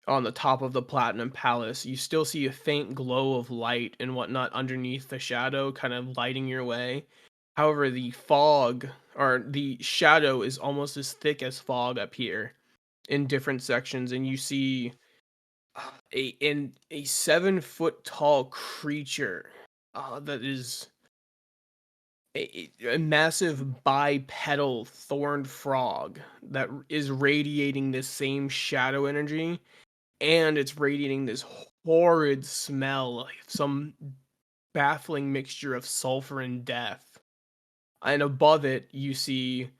on the top of the Platinum Palace, you still see a faint glow of light and whatnot underneath the shadow, kind of lighting your way. However, the fog or the shadow is almost as thick as fog up here in different sections, and you see a 7 foot tall creature that is a massive bipedal thorned frog that is radiating this same shadow energy, and it's radiating this horrid smell, like some baffling mixture of sulfur and death. And above it, you see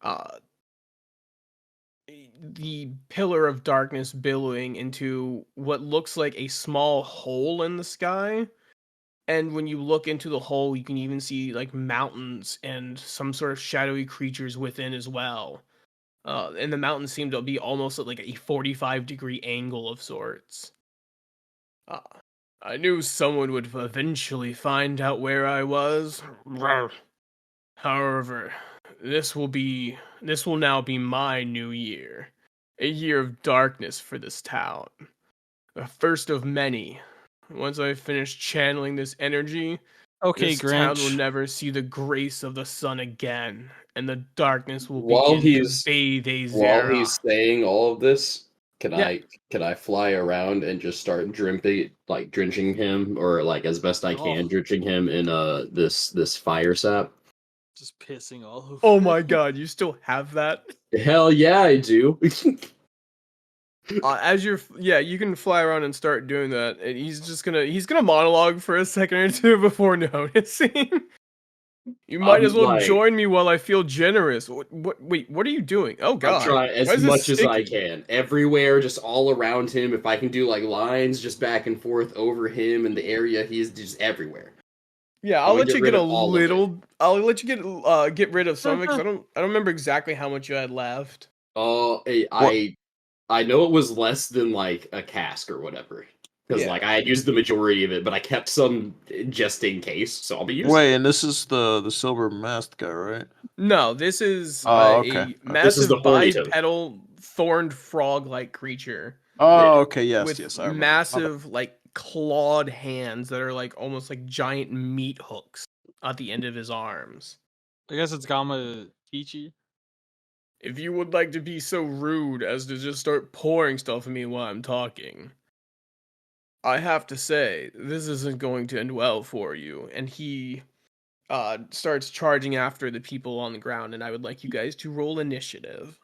uh, the pillar of darkness billowing into what looks like a small hole in the sky. And when you look into the hole, you can even see like mountains and some sort of shadowy creatures within as well. And the mountains seem to be almost at like a 45-degree angle of sorts. Uh, I knew someone would eventually find out where I was. However, this will now be my new year. A year of darkness for this town. The first of many. Once I finish channeling this energy, Okay, this town will Grinch. never see the grace of the sun again, and the darkness will while begin to he's bathe while Azera. he's saying all of this, can Yeah. I fly around and just start drenching him, or like as best I can, Oh, drenching him in this fire sap? just pissing all over. Oh him. my god, you still have that? Hell yeah, I do. Yeah, you can fly around and start doing that, and he's gonna monologue for a second or two before noticing. You might as I'm well like, join me while I feel generous. Wait, what are you doing? Oh I'm God, trying why as is this much as I sticky? can. Everywhere, just all around him. If I can do like lines just back and forth over him and the area, he's just everywhere. Yeah, I'm I'll gonna let get you rid get a of all of it. little. I'll let you get rid of some of it because I don't remember exactly how much you had left. Oh, What? I know it was less than like a cask or whatever. Because Yeah. like I had used the majority of it, but I kept some just in case, so I'll be using Wait, it. and this is the silver masked guy, right? No, this is Oh, okay. a Okay. This is the massive horny toad. bipedal thorned frog-like creature Yeah. Oh, okay. Yes, with yes, I remember. My bad. massive like clawed hands that are like almost like giant meat hooks at the end of his arms. I guess it's Gama Teachy. If you would like to be so rude as to just start pouring stuff at me while I'm talking, I have to say, this isn't going to end well for you. And he starts charging after the people on the ground, and I would like you guys to roll initiative.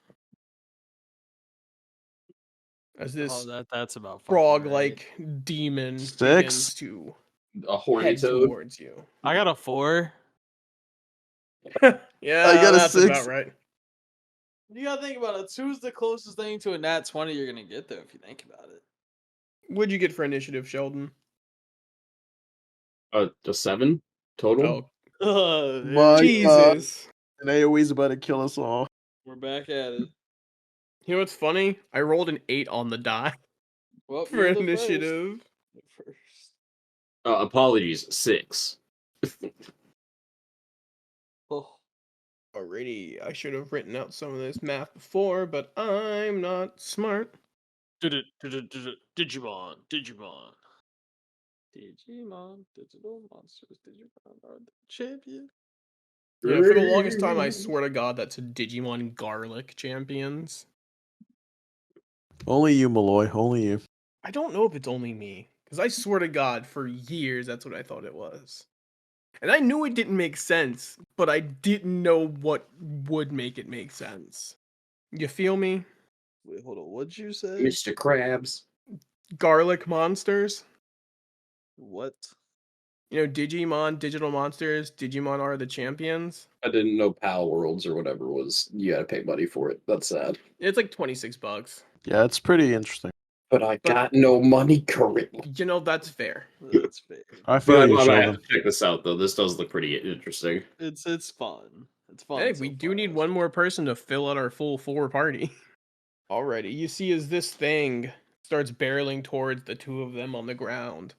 As Oh, this that's about fucking right. frog-like demon 6. begins to A horny head toad. towards you. I got a 4. I Yeah, got a that's about 6. right. You gotta think about it. 2's the closest thing to a nat 20 you're gonna get there if you think about it. What'd you get for initiative, Sheldon? A 7 total. Oh, Here we My go. Jesus. and AoE's about to kill us all. We're back at it. You know what's funny? I rolled an 8 on the die Well, for you're the first. initiative. The first. Apologies, 6. Oh. Alrighty, I should have written out some of this math before, but I'm not smart. Digimon. Digimon. Digimon. Digital monsters. Digimon are the champion. Yeah, for the longest time, I swear to God, that's Digimon Garlic Champions. Only you, Malloy. Only you. I don't know if it's only me, because I swear to God, for years, that's what I thought it was. And I knew it didn't make sense, but I didn't know what would make it make sense. You feel me? Wait, hold on. What'd you say? Mr. Krabs. Garlic monsters. What? You know, Digimon, digital monsters, Digimon are the champions. I didn't know Pal Worlds or whatever was. You gotta pay money for it. That's sad. It's like $26. Yeah, it's pretty interesting. But I But- got no money currently. You know, that's fair. That's fair. I But feel I you, might have Sheldon. to check this out though. This does look pretty interesting. It's fun. It's fun. Hey, so we do far, need I one say. more person to fill out our full 4 party. Alrighty, you see as this thing starts barreling towards the two of them on the ground.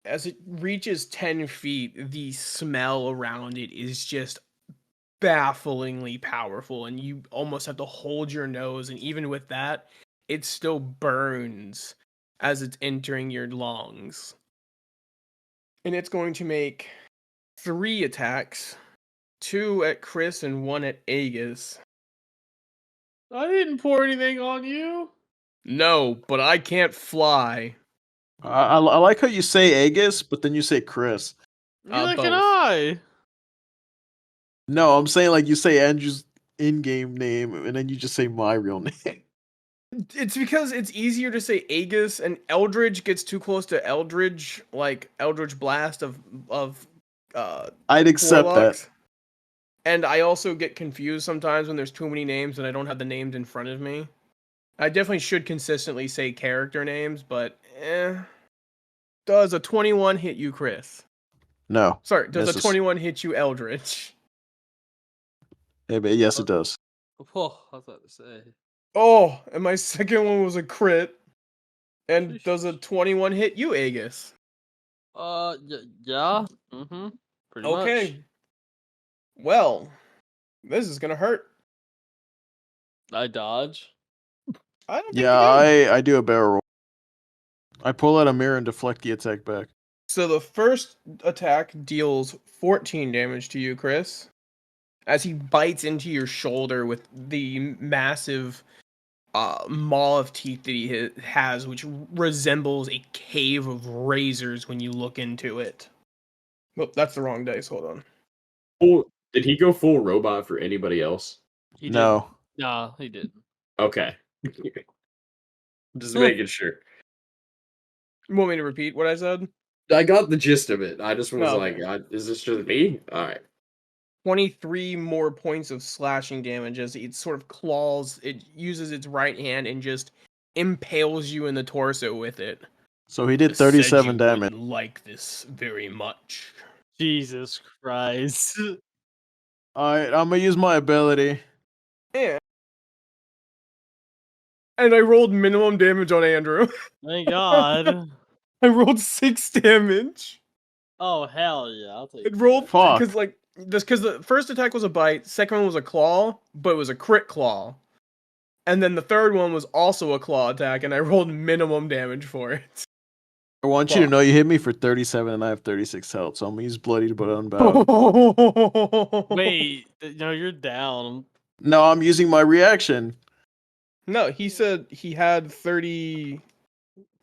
As it reaches 10 feet, the smell around it is just bafflingly powerful, and you almost have to hold your nose, and even with that, it still burns as it's entering your lungs. And it's going to make 3 attacks, 2 at Chris and 1 at Aegis. I didn't pour anything on you. No, but I can't fly. I like how you say Aegis, but then you say Chris. Neither can Both. I. No, I'm saying like you say Andrew's in-game name, and then you just say my real name. It's because it's easier to say Aegis, and Eldridge gets too close to Eldridge, like Eldridge Blast of I'd accept that. Warlocks. And I also get confused sometimes when there's too many names and I don't have the names in front of me. I definitely should consistently say character names, but Does a 21 hit you, Chris? No. Sorry, does a Misses. 21 hit you, Eldridge? Hey, but yes, it does. Oh, I was about to say. Oh, and my second one was a crit. And Sheesh. does a 21 hit you, Aegis? Yeah. Mm-hmm. Pretty much. Okay. Well, this is gonna hurt. I dodge. I don't think Yeah, you do. I do a barrel roll. I pull out a mirror and deflect the attack back. So the first attack deals 14 damage to you, Chris, as he bites into your shoulder with the massive maw of teeth that he has, which resembles a cave of razors when you look into it. Oh, that's the wrong dice. Hold on. Did he go full robot for anybody else? He No. did. Nah, he didn't. Okay. Just making sure. You want me to repeat what I said? I got the gist of it. I just was Okay. like, is this just me? All right. 23 more points of slashing damage as it sort of claws. It uses its right hand and just impales you in the torso with it. So he did Said 37 you damage. wouldn't like this very much. Jesus Christ. Alright, I'm gonna use my ability. Yeah. And I rolled minimum damage on Andrew. Thank God. I rolled 6 damage. Oh hell yeah, I'll take It rolled Fuck. because the first attack was a bite, second one was a claw, but it was a crit claw. And then the third one was also a claw attack, and I rolled minimum damage for it. I want you to Fuck. know you hit me for 37 and I have 36 health, so I'm gonna use bloodied but unbound. Wait, no, you're down. No, I'm using my reaction. No, he said he had 30.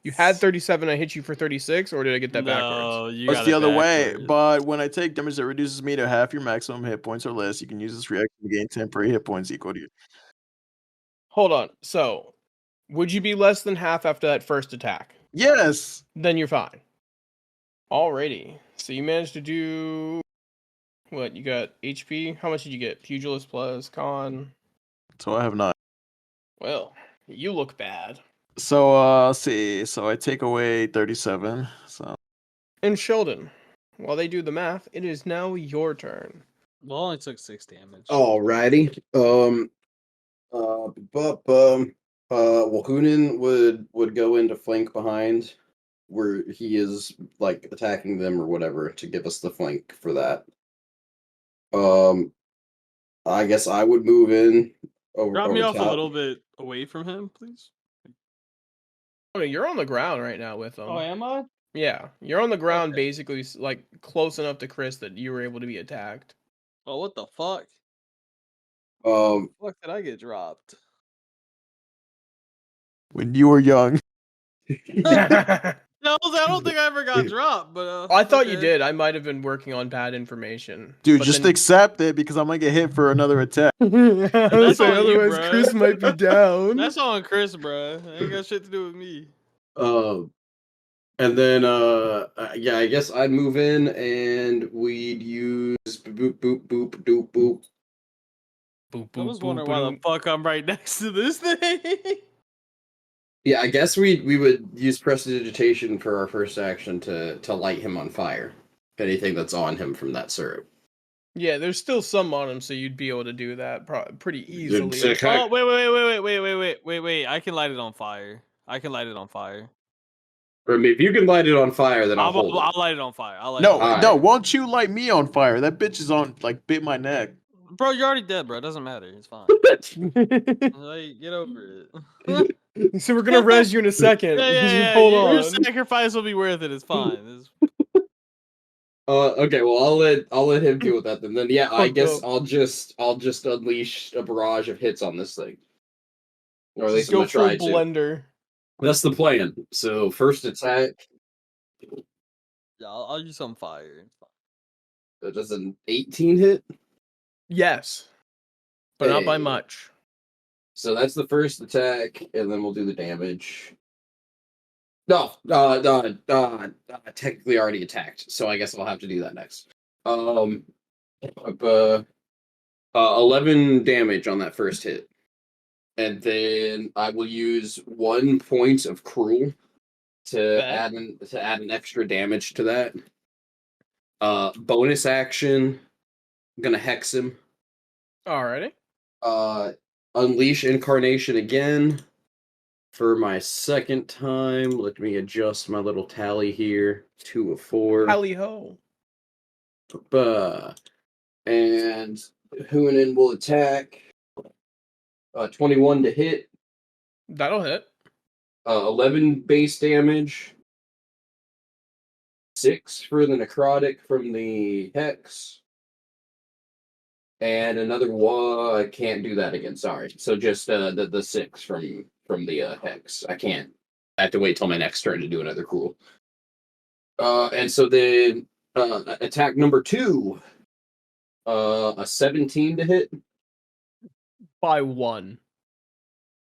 You had 37, I hit you for 36, or did I get that backwards? No, you It's got the it other way, backwards. but when I take damage that reduces me to half your maximum hit points or less, you can use this reaction to gain temporary hit points equal to you. Hold on. So, would you be less than half after that first attack? Yes! Then you're fine. Alrighty. So you managed to do what? You got HP? How much did you get? Pugilist plus con. So I have 9. Well, you look bad. So, let's see. So I take away 37. So And Sheldon, while they do the math, it is now your turn. Well, only took 6 damage. Alrighty. Well, Hunan would go into flank behind, where he is like attacking them or whatever to give us the flank for that. I guess I would move in Drop me over off a top. little bit away from him, please. Oh, you're on the ground right now with them. Oh, am I? Yeah, you're on the ground Okay. basically like close enough to Chris that you were able to be attacked. Oh, what the fuck? Fuck did I get dropped? when you were young, No, I don't think I ever got dropped, but I thought you okay. did. I might have been working on bad information. dude, but just then... accept it because I'm gonna get hit for another attack. I was That's saying, on you, otherwise bruh. Chris might be down. That's on Chris, bruh. It ain't got shit to do with me. And then yeah, I guess I'd move in and we'd use boop boop boop boop boop. Boop, I boop, was boop, wondering why the boop. fuck I'm right next to this thing. Yeah, I guess we would use prestidigitation for our first action to light him on fire. Anything that's on him from that syrup. Yeah, there's still some on him, so you'd be able to do that pretty easily. Oh, wait. I can light it on fire. I can light it on fire. I mean, if you can light it on fire, then I'll hold I'll it. light it on fire. I'll light it No, on fire. no, Alright. won't you light me on fire? That bitch is on like bit my neck. Bro, you're already dead, bro. It doesn't matter. It's fine. Like, get over it. So we're gonna res you in a second. Just hold Your on. sacrifice will be worth it. It's fine. Okay, well I'll let him deal with that then. Then yeah, I Fucked guess up. I'll just unleash a barrage of hits on this thing. Or at least Just I'm go gonna full try to. blender. That's the plan. So first attack, Yeah, I'll use some fire. It's fine. does an 18 hit? Yes, but not by Hey. much. So that's the first attack, and then we'll do the damage. No, technically already attacked, so I guess I'll have to do that next. 11 damage on that first hit, and then I will use 1 point of cruel to Bet. add an extra damage to that. Bonus action, I'm gonna hex him. Alrighty. Unleash incarnation again. For my second time, let me adjust my little tally here. 2 of 4. Tally ho. And Hunan will attack. 21 to hit. That'll hit. 11 base damage. 6 for the necrotic from the hex. And another one. I can't do that again. Sorry. So just the 6 from the hex. I can't. I have to wait till my next turn to do another cool. And so then attack number 2. A 17 to hit. By 1.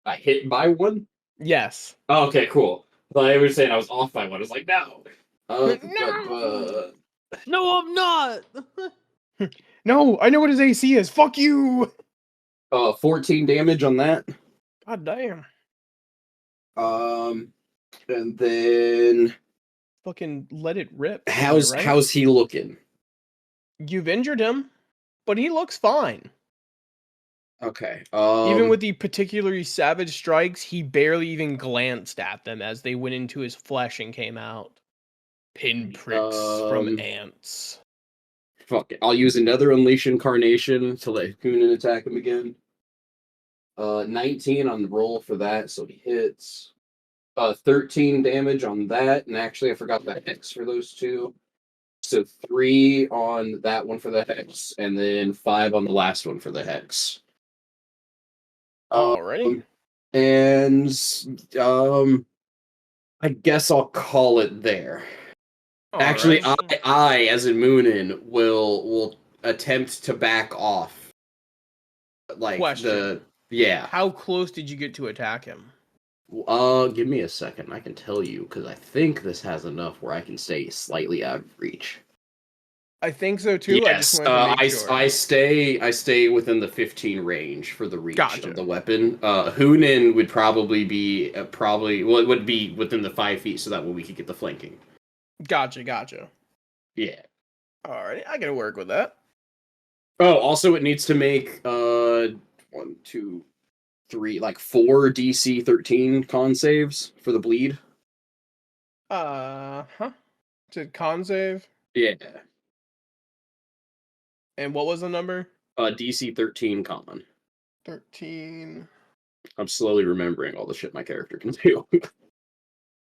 I hit by 1. Yes. Oh, okay, cool. I thought you were saying I was off by 1. I was like, no. No! No, I'm not. No, I know what his AC is. Fuck you. 14 damage on that. God damn. And then Fucking let it rip. Am I right? how's he looking? You've injured him, but he looks fine. Okay. Even with the particularly savage strikes, he barely even glanced at them as they went into his flesh and came out. Pinpricks from ants. Fuck it. I'll use another Unleash Incarnation to let Hoonan attack him again. 19 on the roll for that, so he hits. 13 damage on that, and actually I forgot the hex for those two. So 3 on that one for the hex, and then 5 on the last one for the hex. Alrighty. And I guess I'll call it there. Actually, Alright. I as in Moonin will attempt to back off. Like Question. yeah. How close did you get to attack him? Give me a second. I can tell you because I think this has enough where I can stay slightly out of reach. I think so too. I just Yes, wanted to make sure. I stay within the 15 range for the reach Gotcha. of the weapon. Hoonin would probably be it would be within the 5 feet, so that way we could get the flanking. Gotcha. Yeah. Alright, I can work with that. Oh, also it needs to make 1, 2, 3, like 4 DC 13 con saves for the bleed. Huh? Is it con save? Yeah. And what was the number? DC 13 con. 13. I'm slowly remembering all the shit my character can do.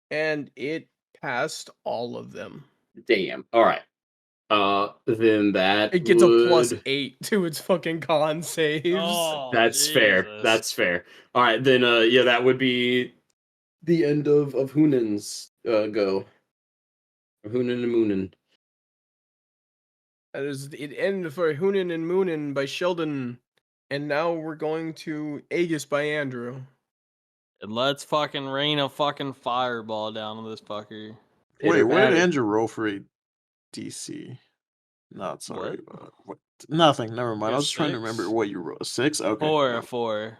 And it passed all of them. Damn. All right. Then that It gets a would... +8 to its fucking con saves. Oh, That's fair. Jesus. That's fair. All right, then yeah, that would be the end of Hoonan's go. Hoonan and Moonin. That is the end for Hoonin and Moonin by Sheldon. And now we're going to Aegis by Andrew. And let's fucking rain a fucking fireball down on this fucker. Wait, what did Pitter-patter. Andrew roll for a DC? Not sorry. What? Nothing. Never mind. I You're was just trying to remember 6? what you rolled. A 6? Okay. Four.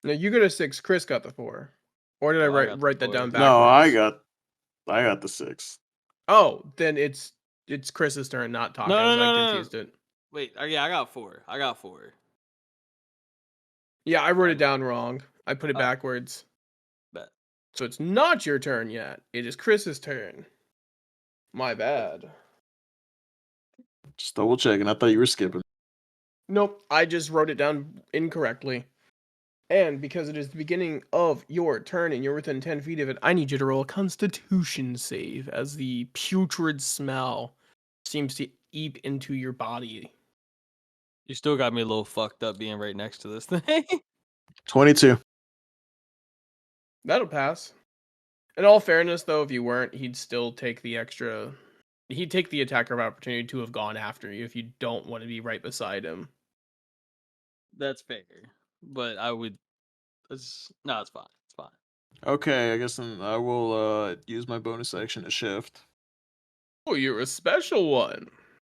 No, you got a 6. Chris got the 4. Or did I No, I got the write that 4. down No, backwards? I got the 6. Oh, then it's Chris's turn, not Taka's. I confused it. Wait, yeah, I got 4. Yeah, I wrote it down wrong. I put it backwards. Bet. So it's not your turn yet. It is Chris's turn. My bad. Just double checking. I thought you were skipping. Nope, I just wrote it down incorrectly. And because it is the beginning of your turn and you're within 10 feet of it, I need you to roll a Constitution save as the putrid smell seems to eep into your body. You still got me a little fucked up being right next to this thing. 22. That'll pass. In all fairness, though, if you weren't, he'd still take the extra. He'd take the attacker of opportunity to have gone after you if you don't want to be right beside him. That's fair. But I would. It's fine. It's fine. Okay, I guess then I will use my bonus action to shift. Oh, you're a special one.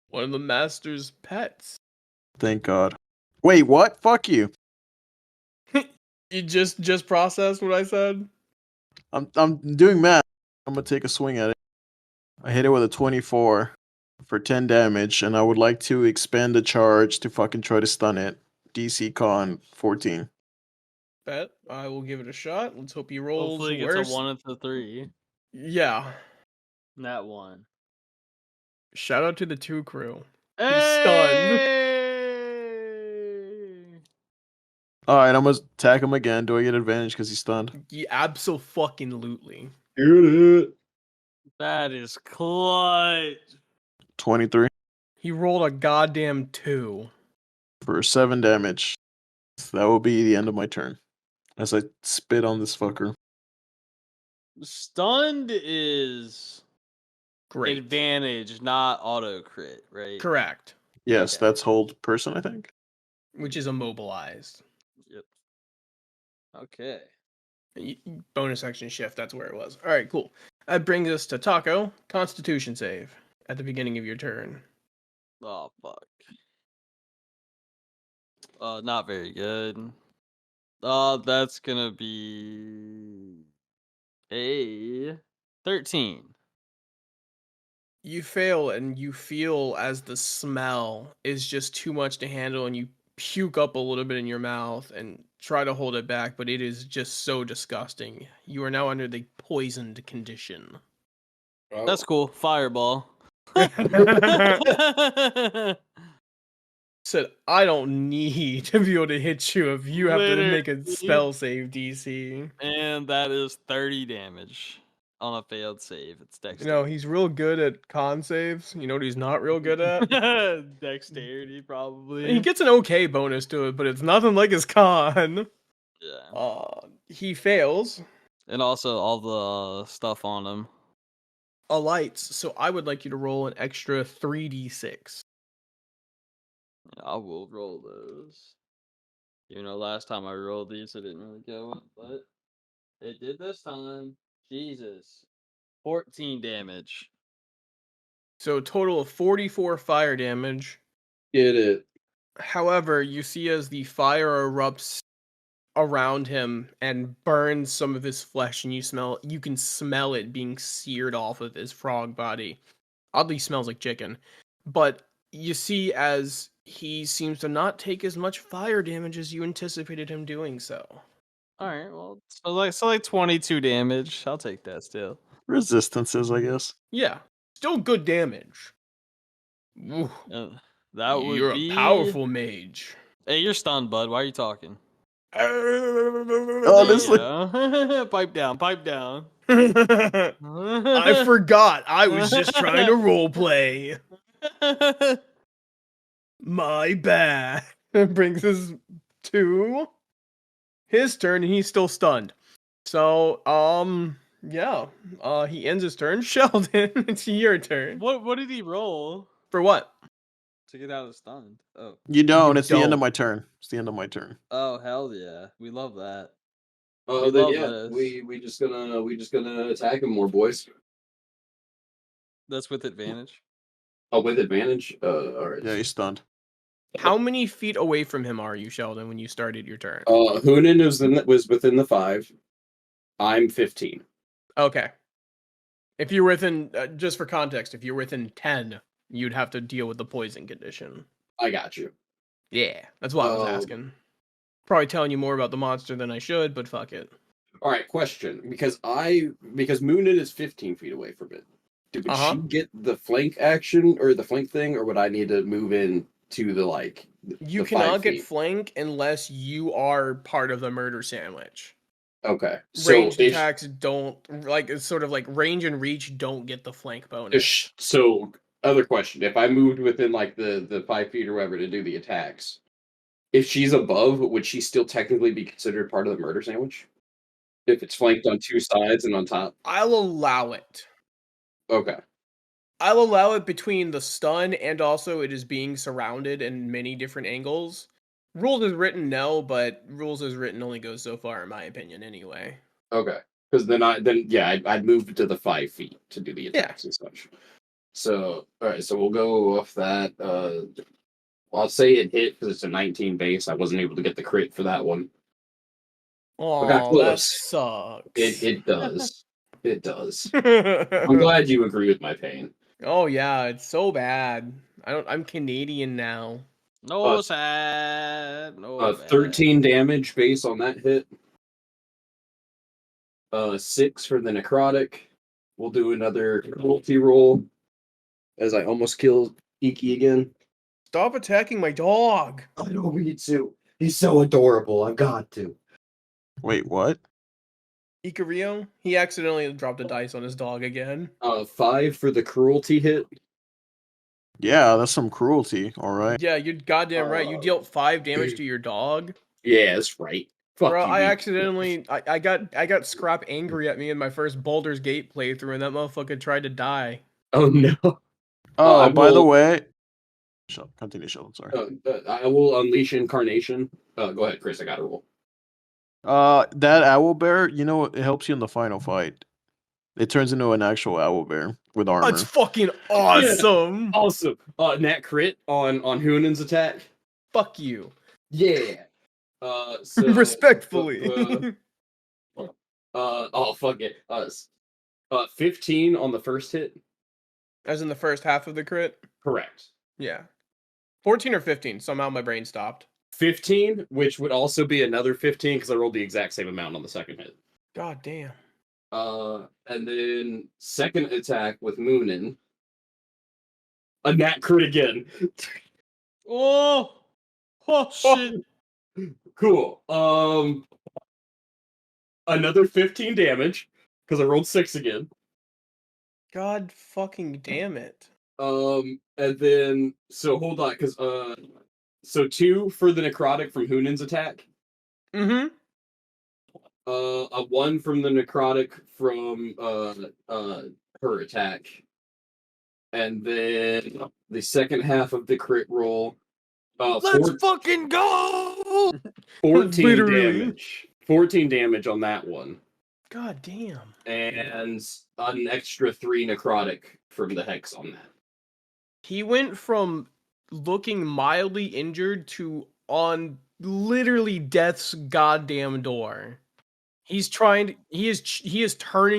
One of the master's pets. Thank God. Wait, what? Fuck you. You just processed what I said? I'm doing math. I'm gonna take a swing at it. I hit it with a 24 for 10 damage, and I would like to expend the charge to fucking try to stun it. DC con 14. Bet. I will give it a shot. Let's hope he rolls Hopefully, it worse. gets a 1 into 3. Yeah. Not 1. Shout out to the 2 crew. Hey! Alright, I'm gonna attack him again. Do I get advantage because he's stunned? Yeah, absolutely. Get it. That is clutch. 23 He rolled a goddamn 2. for 7 damage. That will be the end of my turn. As I spit on this fucker. Stunned is Great. advantage, not auto crit, right? Correct. Yes, Okay. that's hold person, I think. Which is immobilized. Yep. Okay. Bonus action shift, that's where it was. All right, cool. That brings us to Taco. Constitution save at the beginning of your turn. Oh fuck. Not very good. That's gonna be a 13. You fail and you feel as the smell is just too much to handle, and you puke up a little bit in your mouth and try to hold it back, but it is just so disgusting. You are now under the poisoned condition. That's cool. Fireball. Said, I don't need to be able to hit you if you have to make a Literally. spell save DC. And that is 30 damage on a failed save. It's You dexterity. know, he's real good at con saves. You know what he's not real good at? Dexterity, He probably. gets an okay bonus to it, but it's nothing like his con. Yeah. He fails. And also all the stuff on him. Alights, so I would like you to roll an extra 3d6. I will roll those. You know, last time I rolled these, it didn't really go up, but it did this time. Jesus. 14 damage. So a total of 44 fire damage. Get it. However, you see as the fire erupts around him and burns some of his flesh, and you can smell it being seared off of his frog body. Oddly smells like chicken. But you see as he seems to not take as much fire damage as you anticipated him doing so. Alright, well, so like 22 damage. I'll take that still. Resistances, I guess. Yeah, still good damage. Ooh, That would you're be a powerful mage. Hey, you're stunned, bud. Why are you talking? Honestly. Yeah. Pipe down, pipe down. I forgot. I was just trying to roleplay. My bad. Brings us to his turn, and he's still stunned. So, yeah. He ends his turn. Sheldon, it's your turn. What did he roll For what? to get out of stunned? Oh. You don't. You It's the end of don't. my turn. It's the end of my turn. Oh, hell yeah. We love that. Oh, We then love yeah, this. we just gonna attack him more, boys. That's with advantage. Oh, with advantage. All right. Yeah, he's stunned. How many feet away from him are you, Sheldon, when you started your turn? Hoonan was within the 5. I'm 15. Okay. If you're within, just for context, if you're within 10, you'd have to deal with the poison condition. I got you. Yeah, that's why I was asking. Probably telling you more about the monster than I should, but fuck it. All right, question. Because Moonin is 15 feet away from it. Would she get the flank action or the flank thing, or would I need to move in to the like? You the cannot 5 get feet? flank unless you are part of the murder sandwich. Okay, so Ranged attacks don't, like, it's sort of like range and reach don't get the flank bonus. so other question: if I moved within like the 5 feet or whatever to do the attacks, if she's above, would she still technically be considered part of the murder sandwich? If it's flanked on 2 sides and on top? I'll allow it. Okay. I'll allow it between the stun and also it is being surrounded in many different angles. Rules as written, no, but rules as written only goes so far, in my opinion, anyway. Okay. Because I'd move to the 5 feet to do the attacks and such. So all right, so we'll go off that. I'll say it hit because it's a 19 base. I wasn't able to get the crit for that one. I got Oh, that close. sucks. It does. It does. I'm glad you agree with my pain. Oh yeah, it's so bad. I'm Canadian now. No sad. No bad. 13 damage base on that hit. 6 for the necrotic. We'll do another cruelty roll as I almost kill Iki again. Stop attacking my dog. I don't need to. He's so adorable. I've got to. Wait, what? Ikario? He accidentally dropped a dice on his dog again. 5 for the cruelty hit. Yeah, that's some cruelty. All right. Yeah, you're goddamn right. You dealt 5 damage to your dog. Yeah, that's right. Fuck Bro, you, I Iki. accidentally I got Scrap angry at me in my first Baldur's Gate playthrough, and that motherfucker tried to die. Oh no. Oh, I by the will- way. Continue, Sheldon. Sorry. I will unleash incarnation. Go ahead, Chris. I got a roll. That owl bear, you know, it helps you in the final fight. It turns into an actual owl bear with That's armor. fucking Yeah. awesome. Awesome. Nat crit on Hunan's attack. Fuck you. Yeah. So Respectfully. oh fuck it. 15 on the first hit. As in the first half of the crit? Correct. Yeah. 14 or 15. Somehow my brain stopped. 15, which would also be another 15 because I rolled the exact same amount on the second hit. God damn. And then second attack with Moonin. A nat crit again. Oh, oh shit! Cool. Another 15 damage because I rolled 6 again. God fucking damn it. And then so hold on, because so 2 for the necrotic from Hunan's attack. Mm-hmm. A 1 from the necrotic from her attack. And then the second half of the crit roll. Let's fucking go! 14 Literally. damage. 14 damage on that one. God damn. And an extra 3 necrotic from the hex on that. He went from looking mildly injured to on literally death's goddamn door. He is turning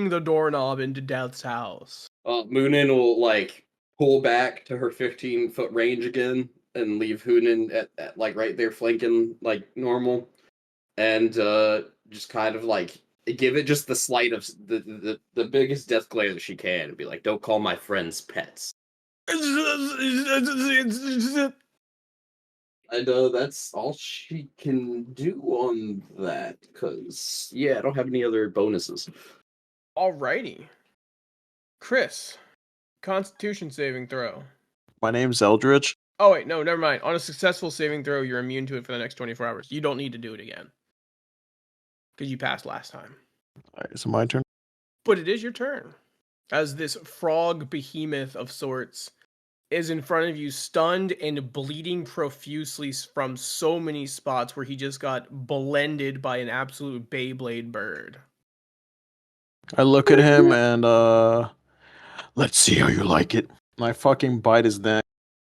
the doorknob into death's house. Moonin will like pull back to her 15-foot range again and leave Hunan at like right there flanking like normal, and just kind of like give it just the slight of the biggest death glare that she can and be like, "Don't call my friends pets." And that's all she can do on that, because yeah, I don't have any other bonuses. Alrighty. Chris, Constitution saving throw. My name's Eldritch. Oh wait, no, never mind. On a successful saving throw, you're immune to it for the next 24 hours. You don't need to do it again. Because you passed last time. Alright, is it my turn? But it is your turn. As this frog behemoth of sorts is in front of you, stunned and bleeding profusely from so many spots where he just got blended by an absolute Beyblade bird. I look at him and let's see how you like it. And I fucking bite his neck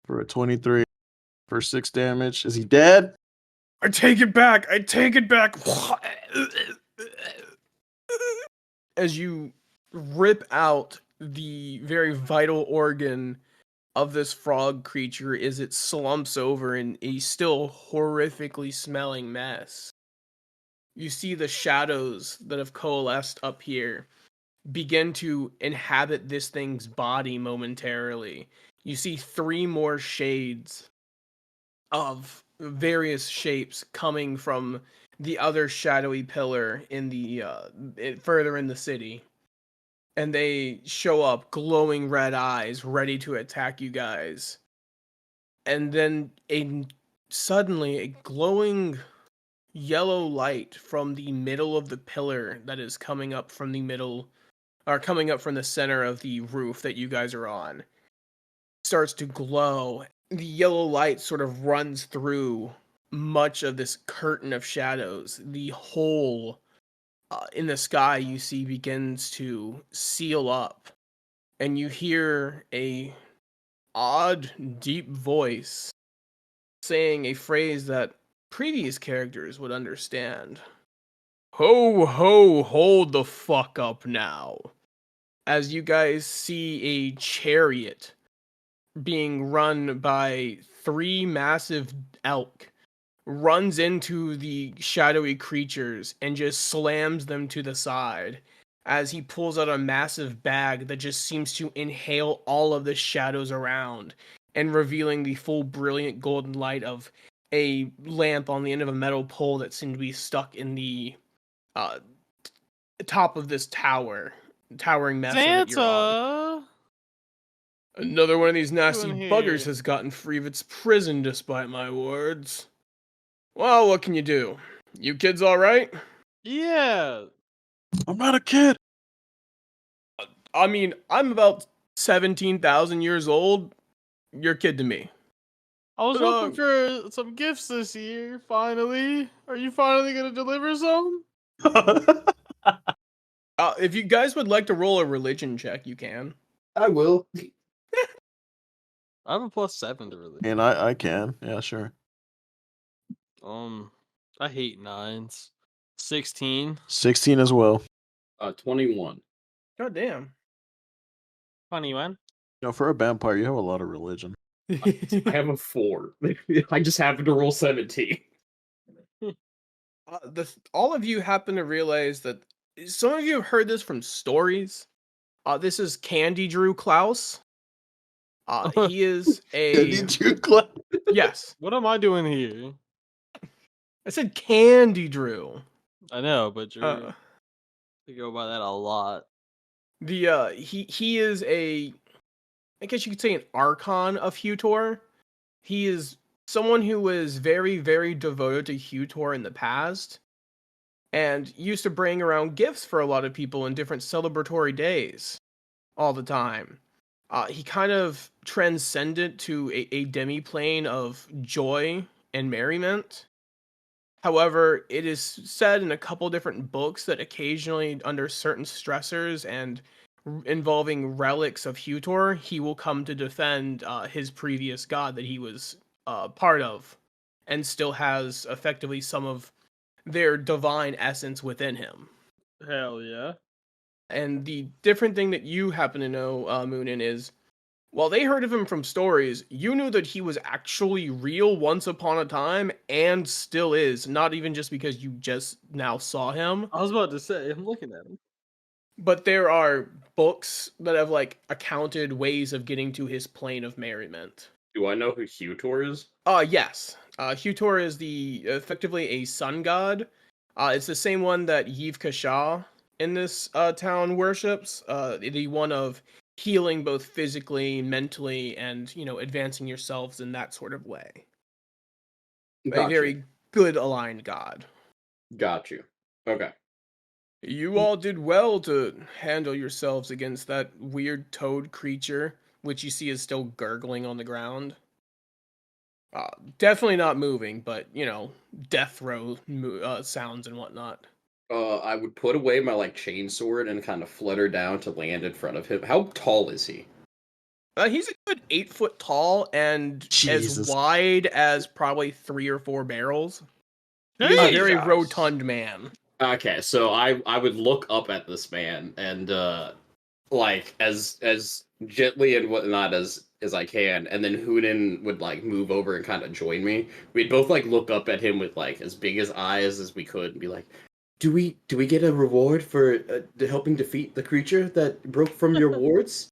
for a 23 for 6 damage. Is he dead? I take it back. I take it back. As you rip out the very vital organ of this frog creature as it slumps over in a still horrifically smelling mess. You see the shadows that have coalesced up here begin to inhabit this thing's body momentarily. You see 3 more shades of various shapes coming from the other shadowy pillar in the further in the city, and they show up glowing red eyes ready to attack you guys. And then suddenly a glowing yellow light from the middle of the pillar that is coming up from the center of the roof that you guys are on starts to glow. The yellow light sort of runs through much of this curtain of shadows. The hole in the sky you see begins to seal up, and you hear a odd, deep voice saying a phrase that previous characters would understand. Ho ho, hold the fuck up now. As you guys see a chariot being run by 3 massive elk runs into the shadowy creatures and just slams them to the side as he pulls out a massive bag that just seems to inhale all of the shadows around and revealing the full brilliant golden light of a lamp on the end of a metal pole that seemed to be stuck in the uh, top of this towering mess that you're on. Santa! Another one of these nasty Doing buggers here? has gotten free of its prison despite my words. Well, what can you do? You kids alright? Yeah! I'm not a kid. I mean, I'm about 17,000 years old. You're a kid to me. I was But, hoping for some gifts this year. Finally, are you finally gonna deliver some? if you guys would like to roll a religion check, you can. I will. I have a +7 to really. And I can. Yeah, sure. I hate 9s. 16. 16 as well. 21. God damn. Funny one. You know, for a vampire, you have a lot of religion. I have a 4. I just happened to roll 17. All of you happen to realize that some of you have heard this from stories. This is Candy Drew Klaus. He is a yes. What am I doing here? I said Candy Drew. I know, but you're Uh, you go by that a lot. he is a, I guess you could say, an archon of Hutor. He is someone who was very, very devoted to Hutor in the past, and used to bring around gifts for a lot of people in different celebratory days all the time. He kind of transcended to a demi-plane of joy and merriment. However, it is said in a couple different books that occasionally, under certain stressors and involving relics of Hutor, he will come to defend his previous god that he was part of, and still has effectively some of their divine essence within him. Hell yeah. And the different thing that you happen to know, Moonin, is while they heard of him from stories, you knew that he was actually real once upon a time and still is, not even just because you just now saw him. I was about to say, I'm looking at him. But there are books that have like accounted ways of getting to his plane of merriment. Do I know who Hutor is? Yes. Hutor is the effectively a sun god. It's the same one that Yivka in this town worships. The one of healing both physically, mentally, and advancing yourselves in that sort of way. A very good aligned god. Got you. Okay. You all did well to handle yourselves against that weird toad creature, which you see is still gurgling on the ground. Definitely not moving, but death row sounds and whatnot. I would put away my chainsword and kind of flutter down to land in front of him. How tall is he? He's a good 8 foot tall and Jesus. as wide as probably 3 or 4 barrels. He's a very Jesus. rotund man. Okay, so I would look up at this man and as gently and whatnot as I can, and then Hoonin would move over and kind of join me. We'd both look up at him with as big as eyes as we could and be like, Do we get a reward for helping defeat the creature that broke from your wards?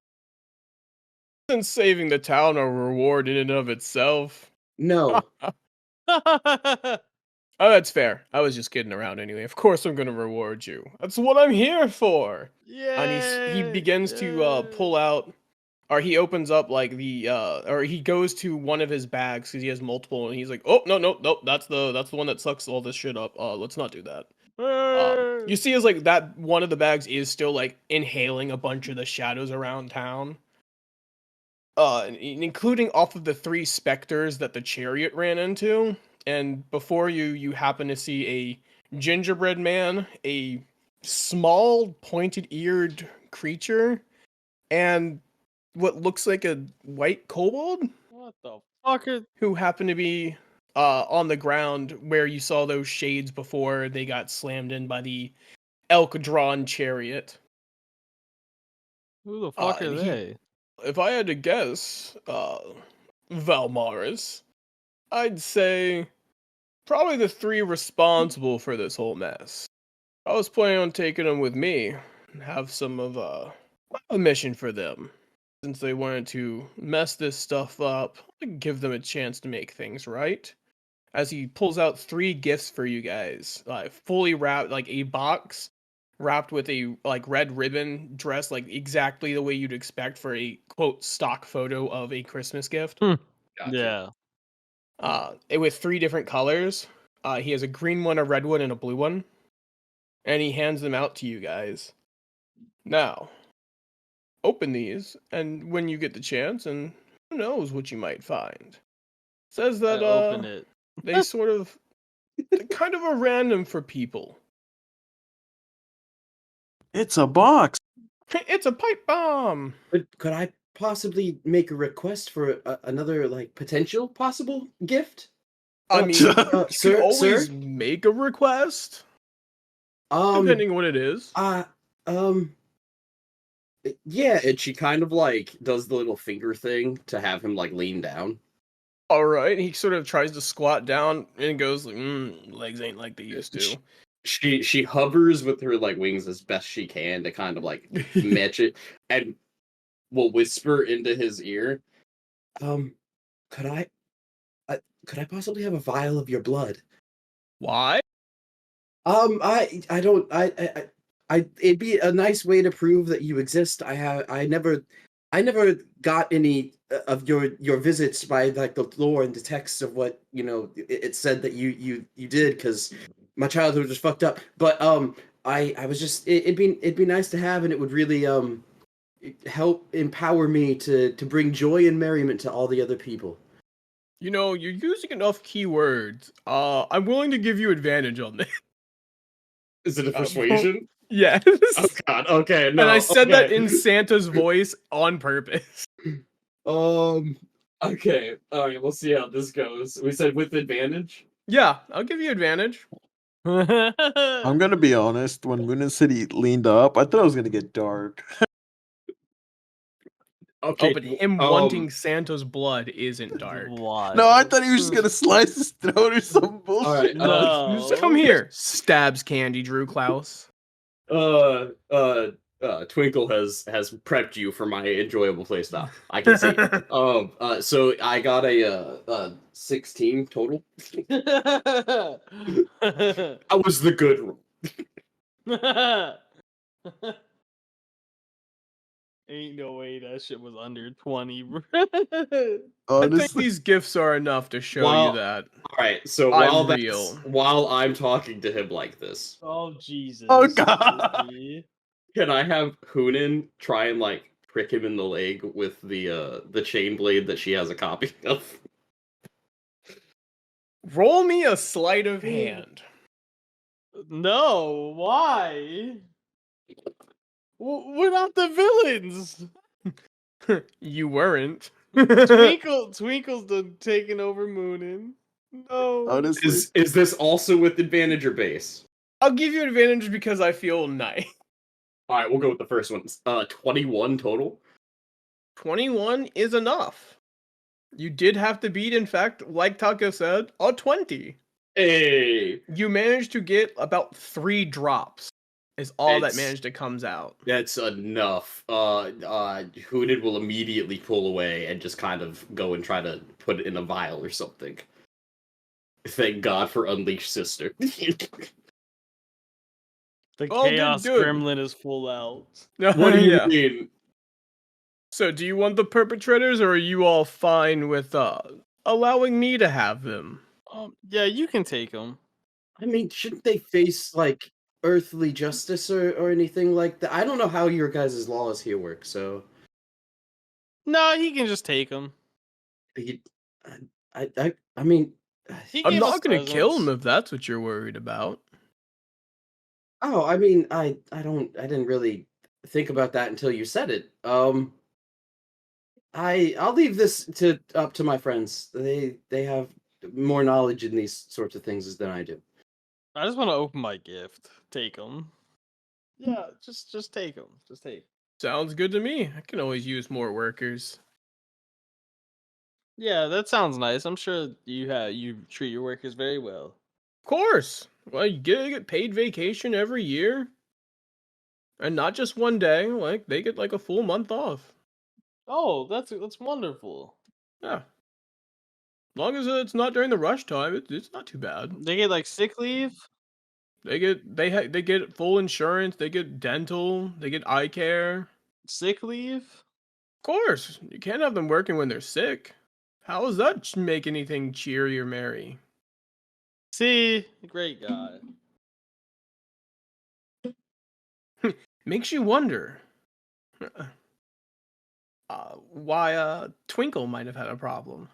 Isn't saving the town a reward in and of itself? No. Oh, that's fair. I was just kidding around anyway. Of course I'm going to reward you. That's what I'm here for. Yeah. And he begins to pull out, or he opens up or he goes to one of his bags because he has multiple, and he's like, oh, no, that's the one that sucks all this shit up. Let's not do that. You see as that one of the bags is still inhaling a bunch of the shadows around town. Including off of the 3 specters that the chariot ran into. And before you happen to see a gingerbread man, a small pointed-eared creature, and what looks like a white kobold. What the fuck? Who happen to be on the ground where you saw those shades before they got slammed in by the elk-drawn chariot. Who the fuck are they? If I had to guess, Valmaris, I'd say probably the 3 responsible for this whole mess. I was planning on taking them with me and have some of a mission for them. Since they wanted to mess this stuff up, I'd give them a chance to make things right. As he pulls out 3 gifts for you guys, fully wrapped, a box wrapped with a red ribbon, dressed exactly the way you'd expect for a quote stock photo of a Christmas gift. Gotcha. Yeah. With 3 different colors. He has a green one, a red one, and a blue one, and he hands them out to you guys. Now, open these, and when you get the chance, and who knows what you might find. Says that Open it. they sort of they're kind of a random for people. It's a box. It's a pipe bomb. Could I possibly make a request for another like potential possible gift? I mean, you can sir, always make a request, depending what it is. um, yeah, and she kind of like does the little finger thing to have him like lean down. All right, he sort of tries to squat down and goes like, legs ain't like they used to. She hovers with her like wings as best she can to kind of like match it, and will whisper into his ear, could could I possibly have a vial of your blood? Why? I don't it'd be a nice way to prove that you exist. I never got any of your visits by like the lore and the text of what it said that you did, because my childhood was just fucked up. But I was just it'd be nice to have, and it would really help empower me to bring joy and merriment to all the other people. You know, you're using enough keywords. I'm willing to give you advantage on this. Is it a persuasion? Yes. Oh God. Okay. No. And I said that okay. in Santa's voice on purpose. Okay. All right. We'll see how this goes. We said with advantage. Yeah, I'll give you advantage. I'm gonna be honest. When Moon and City leaned up, I thought it was gonna get dark. Okay. Oh, but him wanting Santa's blood isn't dark. Why? No, I thought he was just gonna slice his throat or some bullshit. All right. No. Just come here. Stabs Candy Drew Klaus. Twinkle has prepped you for my enjoyable playstyle. I can see. So I got a 16 total. I was the good one. Ain't no way that shit was under 20, bro. I think Honestly, these gifts are enough to show Well, you that. All right. So I'm real. while I'm talking to him like this, Oh, Jesus. Oh, God. Ricky. can I have Hunin try and like prick him in the leg with the chain blade that she has a copy of? Roll me a sleight of hand. No, why? We're not the villains. You weren't. Twinkle's done taking over Moonin. No. honestly, Is this also with advantage or base? I'll give you advantage because I feel nice. All right, we'll go with the first one. 21 total. 21 is enough. You did have to beat, in fact, like Taco said, a 20. Hey, You managed to get about 3 drops. Is all that It's- managed to comes out. that's enough. Hunin will immediately pull away and just kind of go and try to put it in a vial or something. Thank God for Unleashed Sister. The Oh, good, Chaos good. Gremlin is full out. What do you Yeah. mean? So, do you want the perpetrators, or are you all fine with allowing me to have them? Yeah, you can take him. I mean, shouldn't they face like earthly justice or anything like that? I don't know how your guys' laws here work, so No, he can just take him. you- I mean, He I'm gave us not going to kill presents. him if that's what you're worried about. oh, I mean, I didn't really think about that until you said it. I'll leave this up to my friends. They have more knowledge in these sorts of things than I do. I just want to open my gift. Take him. Yeah, just take him. Just take. Sounds good to me. I can always use more workers. Yeah, that sounds nice. I'm sure you treat your workers very well. Of course. Well, you get paid vacation every year. And not just one day. Like, they get like a full month off. Oh, that's wonderful. Yeah. As long as it's not during the rush time, it's not too bad. They get like sick leave. They get full insurance. They get dental. They get eye care. Sick leave. Of course, you can't have them working when they're sick. How does that make anything cheery or merry? See, great guy. Makes you wonder why Twinkle might have had a problem.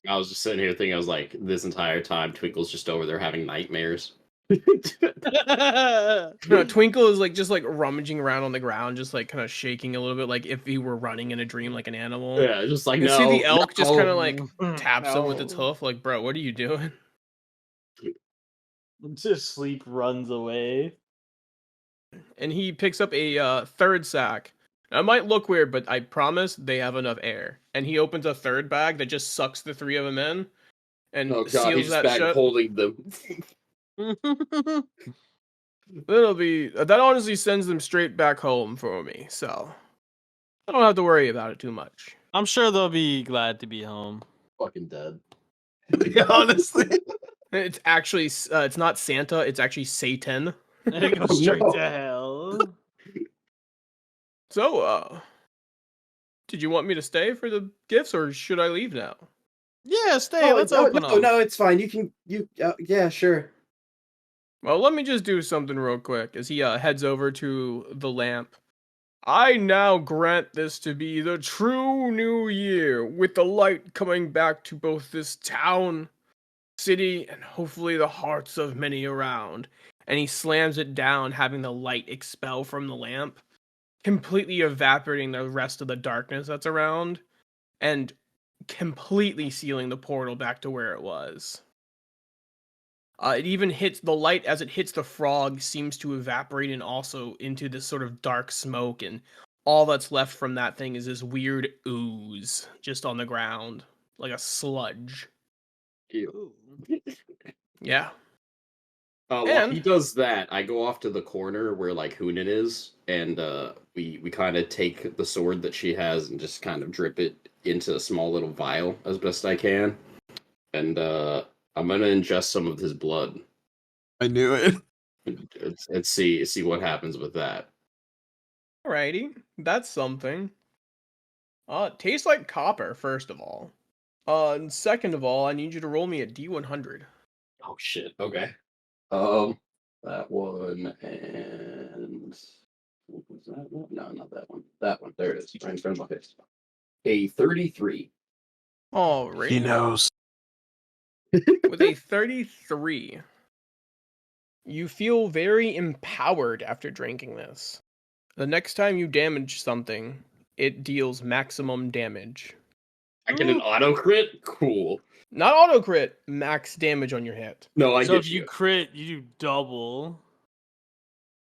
I was just sitting here thinking, I was like, this entire time, Twinkle's just over there having nightmares. No, Twinkle is like just like rummaging around on the ground, just like kind of shaking a little bit, like if he were running in a dream, like an animal. Yeah, just like, You see the no, elk just kind of no, like taps him with its No. hoof, like, bro, what are you doing? Just sleep runs away. And he picks up a third sack. Now, it might look weird, but I promise they have enough air. And he opens a third bag that just sucks the three of them in and oh god, he's seals just that back shut. holding them. That'll be that honestly sends them straight back home for me, so I don't have to worry about it too much. I'm sure they'll be glad to be home. Fucking dead. Yeah, honestly. It's actually it's not Santa, it's actually Satan. It goes Oh, straight no. to hell. So, did you want me to stay for the gifts or should I leave now? Yeah, stay. Let's no, open no, them. no, it's fine. You can, yeah, sure. Well, let me just do something real quick as he heads over to the lamp. I now grant this to be the true new year, with the light coming back to both this town, city, and hopefully the hearts of many around. And he slams it down, having the light expel from the lamp, completely evaporating the rest of the darkness that's around, and completely sealing the portal back to where it was. It even hits the light as it hits the frog, seems to evaporate and also into this sort of dark smoke, and all that's left from that thing is this weird ooze just on the ground, like a sludge. Ew. Yeah. While he And does that, I go off to the corner where like Hunan is, and we kind of take the sword that she has and just kind of drip it into a small little vial as best I can, and I'm gonna ingest some of his blood I knew it. and see what happens with that. alrighty, that's something. It tastes like copper, first of all. And second of all, I need you to roll me a D100. Oh shit. Okay. That one and what was that one? No, not that one. That one. There it is. Right in front of my face. A 33. He Alrighty. knows. With a 33, you feel very empowered after drinking this. The next time you damage something, it deals maximum damage. I get an auto crit? Cool. Not auto crit, max damage on your hit. No, I So get if you you. crit, you do double.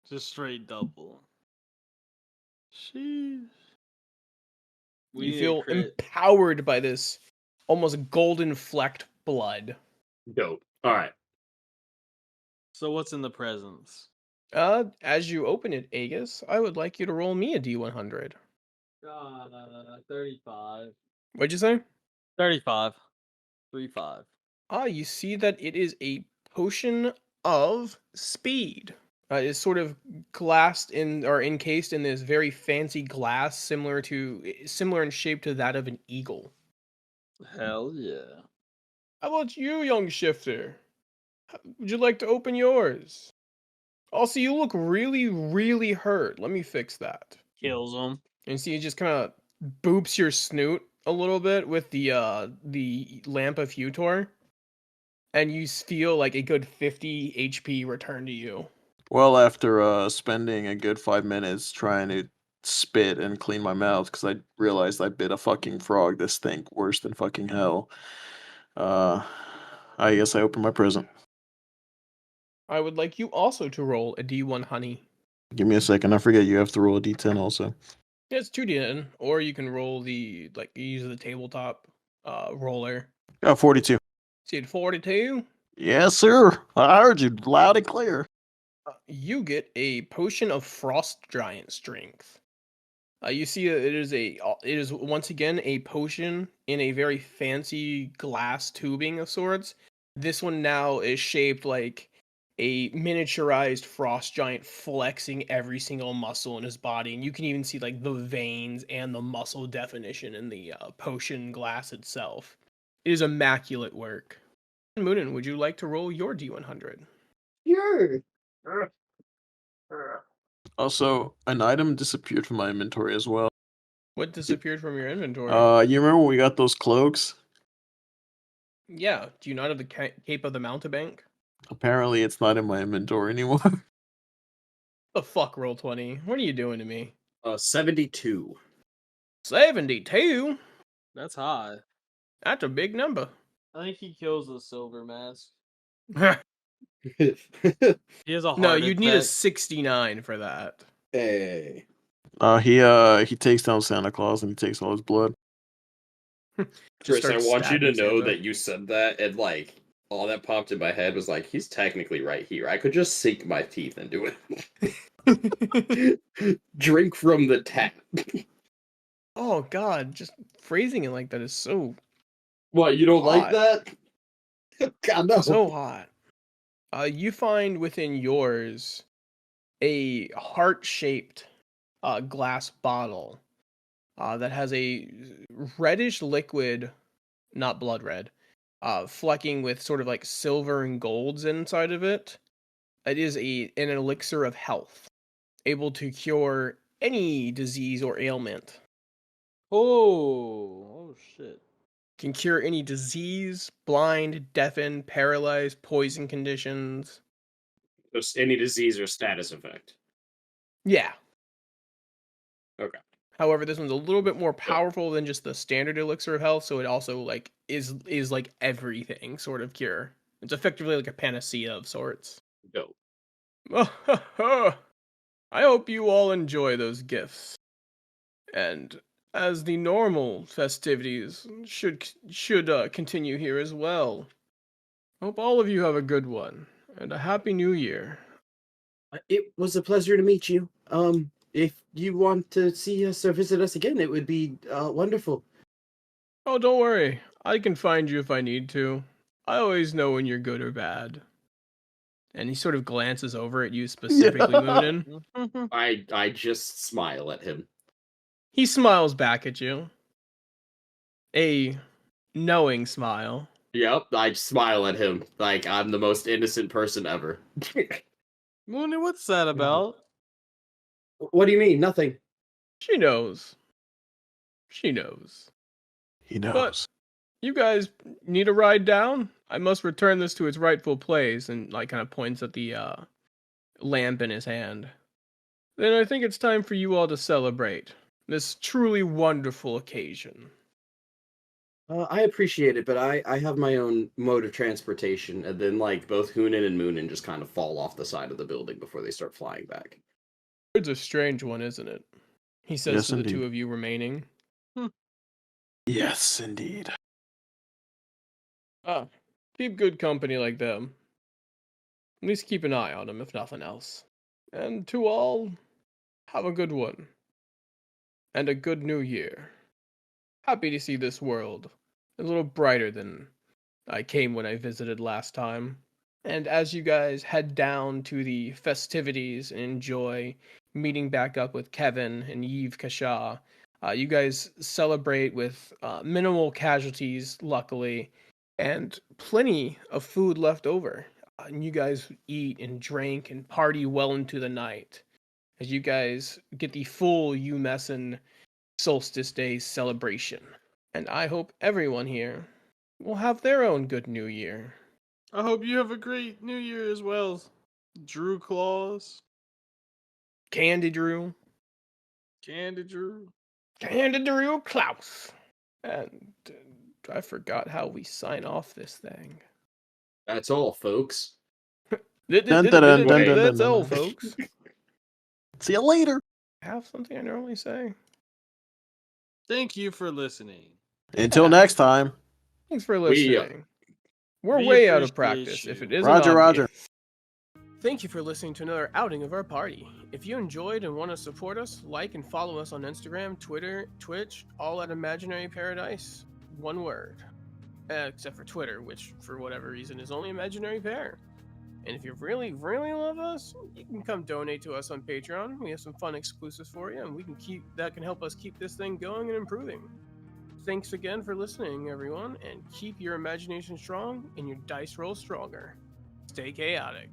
Just straight double. Sheesh. We You need a feel crit. empowered by this almost golden flecked blood. Dope. All right. So what's in the presents? As you open it, Aegis, I would like you to roll me a D100. 35. What'd you say? 35. 35. You see that it is a potion of speed. It's sort of glassed in or encased in this very fancy glass, similar in shape to that of an eagle. Hell yeah. How about you, young shifter? Would you like to open yours? Also, you look really, really hurt. Let me fix that. Kills him. And see, it just kind of boops your snoot a little bit with the lamp of Hutor, and you feel like a good 50 HP return to you. Well, after spending a good 5 minutes trying to spit and clean my mouth because I realized I bit a fucking frog, this stink worse than fucking hell. I guess I opened my present. I would like you also to roll a D1 honey. Give me a second. I forget you have to roll a d10 also. Yeah, it's 2D10, or you can roll you use the tabletop roller. 42. See at 42, Yes, sir. I heard you loud and clear. you get a potion of frost giant strength. You see that it is once again a potion in a very fancy glass tubing of sorts. This one now is shaped like a miniaturized frost giant flexing every single muscle in his body, and you can even see like the veins and the muscle definition in the potion glass itself. It is immaculate work. Moonin, would you like to roll your D100? Sure. Also, an item disappeared from my inventory as well. What disappeared from your inventory? You remember when we got those cloaks? Yeah. Do you not have the Cape of the Mountebank? Apparently, it's not in my inventory anymore. The fuck, Roll20? What are you doing to me? 72. 72? That's high. That's a big number. I think he kills the silver mask. No, He has a heart you'd need a attack. 69 for that. Hey. He takes down Santa Claus and he takes all his blood. Just Chris, I start want you to stabbing know Santa. that you said that, and like all that popped in my head was like, he's technically right here. I could just sink my teeth into it. Drink from the tap. Oh god, just phrasing it like that is so What, you don't like Hot. that? God no. so hot. You find within yours a heart-shaped glass bottle that has a reddish liquid, not blood red, flecking with sort of like silver and golds inside of it. It is an elixir of health, able to cure any disease or ailment. Oh shit. Can cure any disease, blind, deafen, paralyzed, poison conditions. Just any disease or status effect. Yeah. Okay. However, this one's a little bit more powerful than just the standard elixir of health, so it also like is like everything sort of cure. It's effectively like a panacea of sorts. Dope. I hope you all enjoy those gifts. And as the normal festivities should continue here as well. Hope all of you have a good one and a happy new year. It was a pleasure to meet you. If you want to see us or visit us again, it would be wonderful. Oh, don't worry. I can find you if I need to. I always know when you're good or bad. And he sort of glances over at you specifically, Yeah. Moonin. I just smile at him. He smiles back at you. A knowing smile. Yep, I smile at him like I'm the most innocent person ever. Mooney, what's that about? What do you mean? Nothing. She knows. She knows. He knows. You guys need a ride down? I must return this to its rightful place, and like kind of points at the lamp in his hand. Then I think it's time for you all to celebrate this truly wonderful occasion. I appreciate it, but I have my own mode of transportation, and then like both Hoonin and Moonin just kind of fall off the side of the building before they start flying back. It's a strange one, isn't it? He says Yes, to the indeed. two of you remaining. Yes, indeed. Keep good company like them. At least keep an eye on them, if nothing else. And to all, have a good one. And a good new year. Happy to see this world a little brighter than I came when I visited last time. And as you guys head down to the festivities and enjoy meeting back up with Kevin and Yves Kasha, you guys celebrate with minimal casualties, luckily, and plenty of food left over. And you guys eat and drink and party well into the night as you guys get the full Yumehsa Solstice Day celebration. And I hope everyone here will have their own good new year. I hope you have a great new year as well, Drew Claus. Candy Drew. Candy Drew. Candy Drew Klaus. And I forgot how we sign off this thing. That's all, folks. Dun, dun, dun, dun, dun, That's dun, all, dun. folks. See you later. Have something I normally say. Thank you for listening. Until Yeah. next time. Thanks for We, listening. We're we way out of appreciate practice, if you. it isn't Roger, obvious. Roger. Thank you for listening to another outing of our party. If you enjoyed and want to support us, like and follow us on Instagram, Twitter, Twitch, all at Imaginary Paradise. One word. Except for Twitter, which for whatever reason is only Imaginary Pair. And if you really, really love us, you can come donate to us on Patreon. We have some fun exclusives for you, and that can help us keep this thing going and improving. Thanks again for listening, everyone, and keep your imagination strong and your dice roll stronger. Stay chaotic.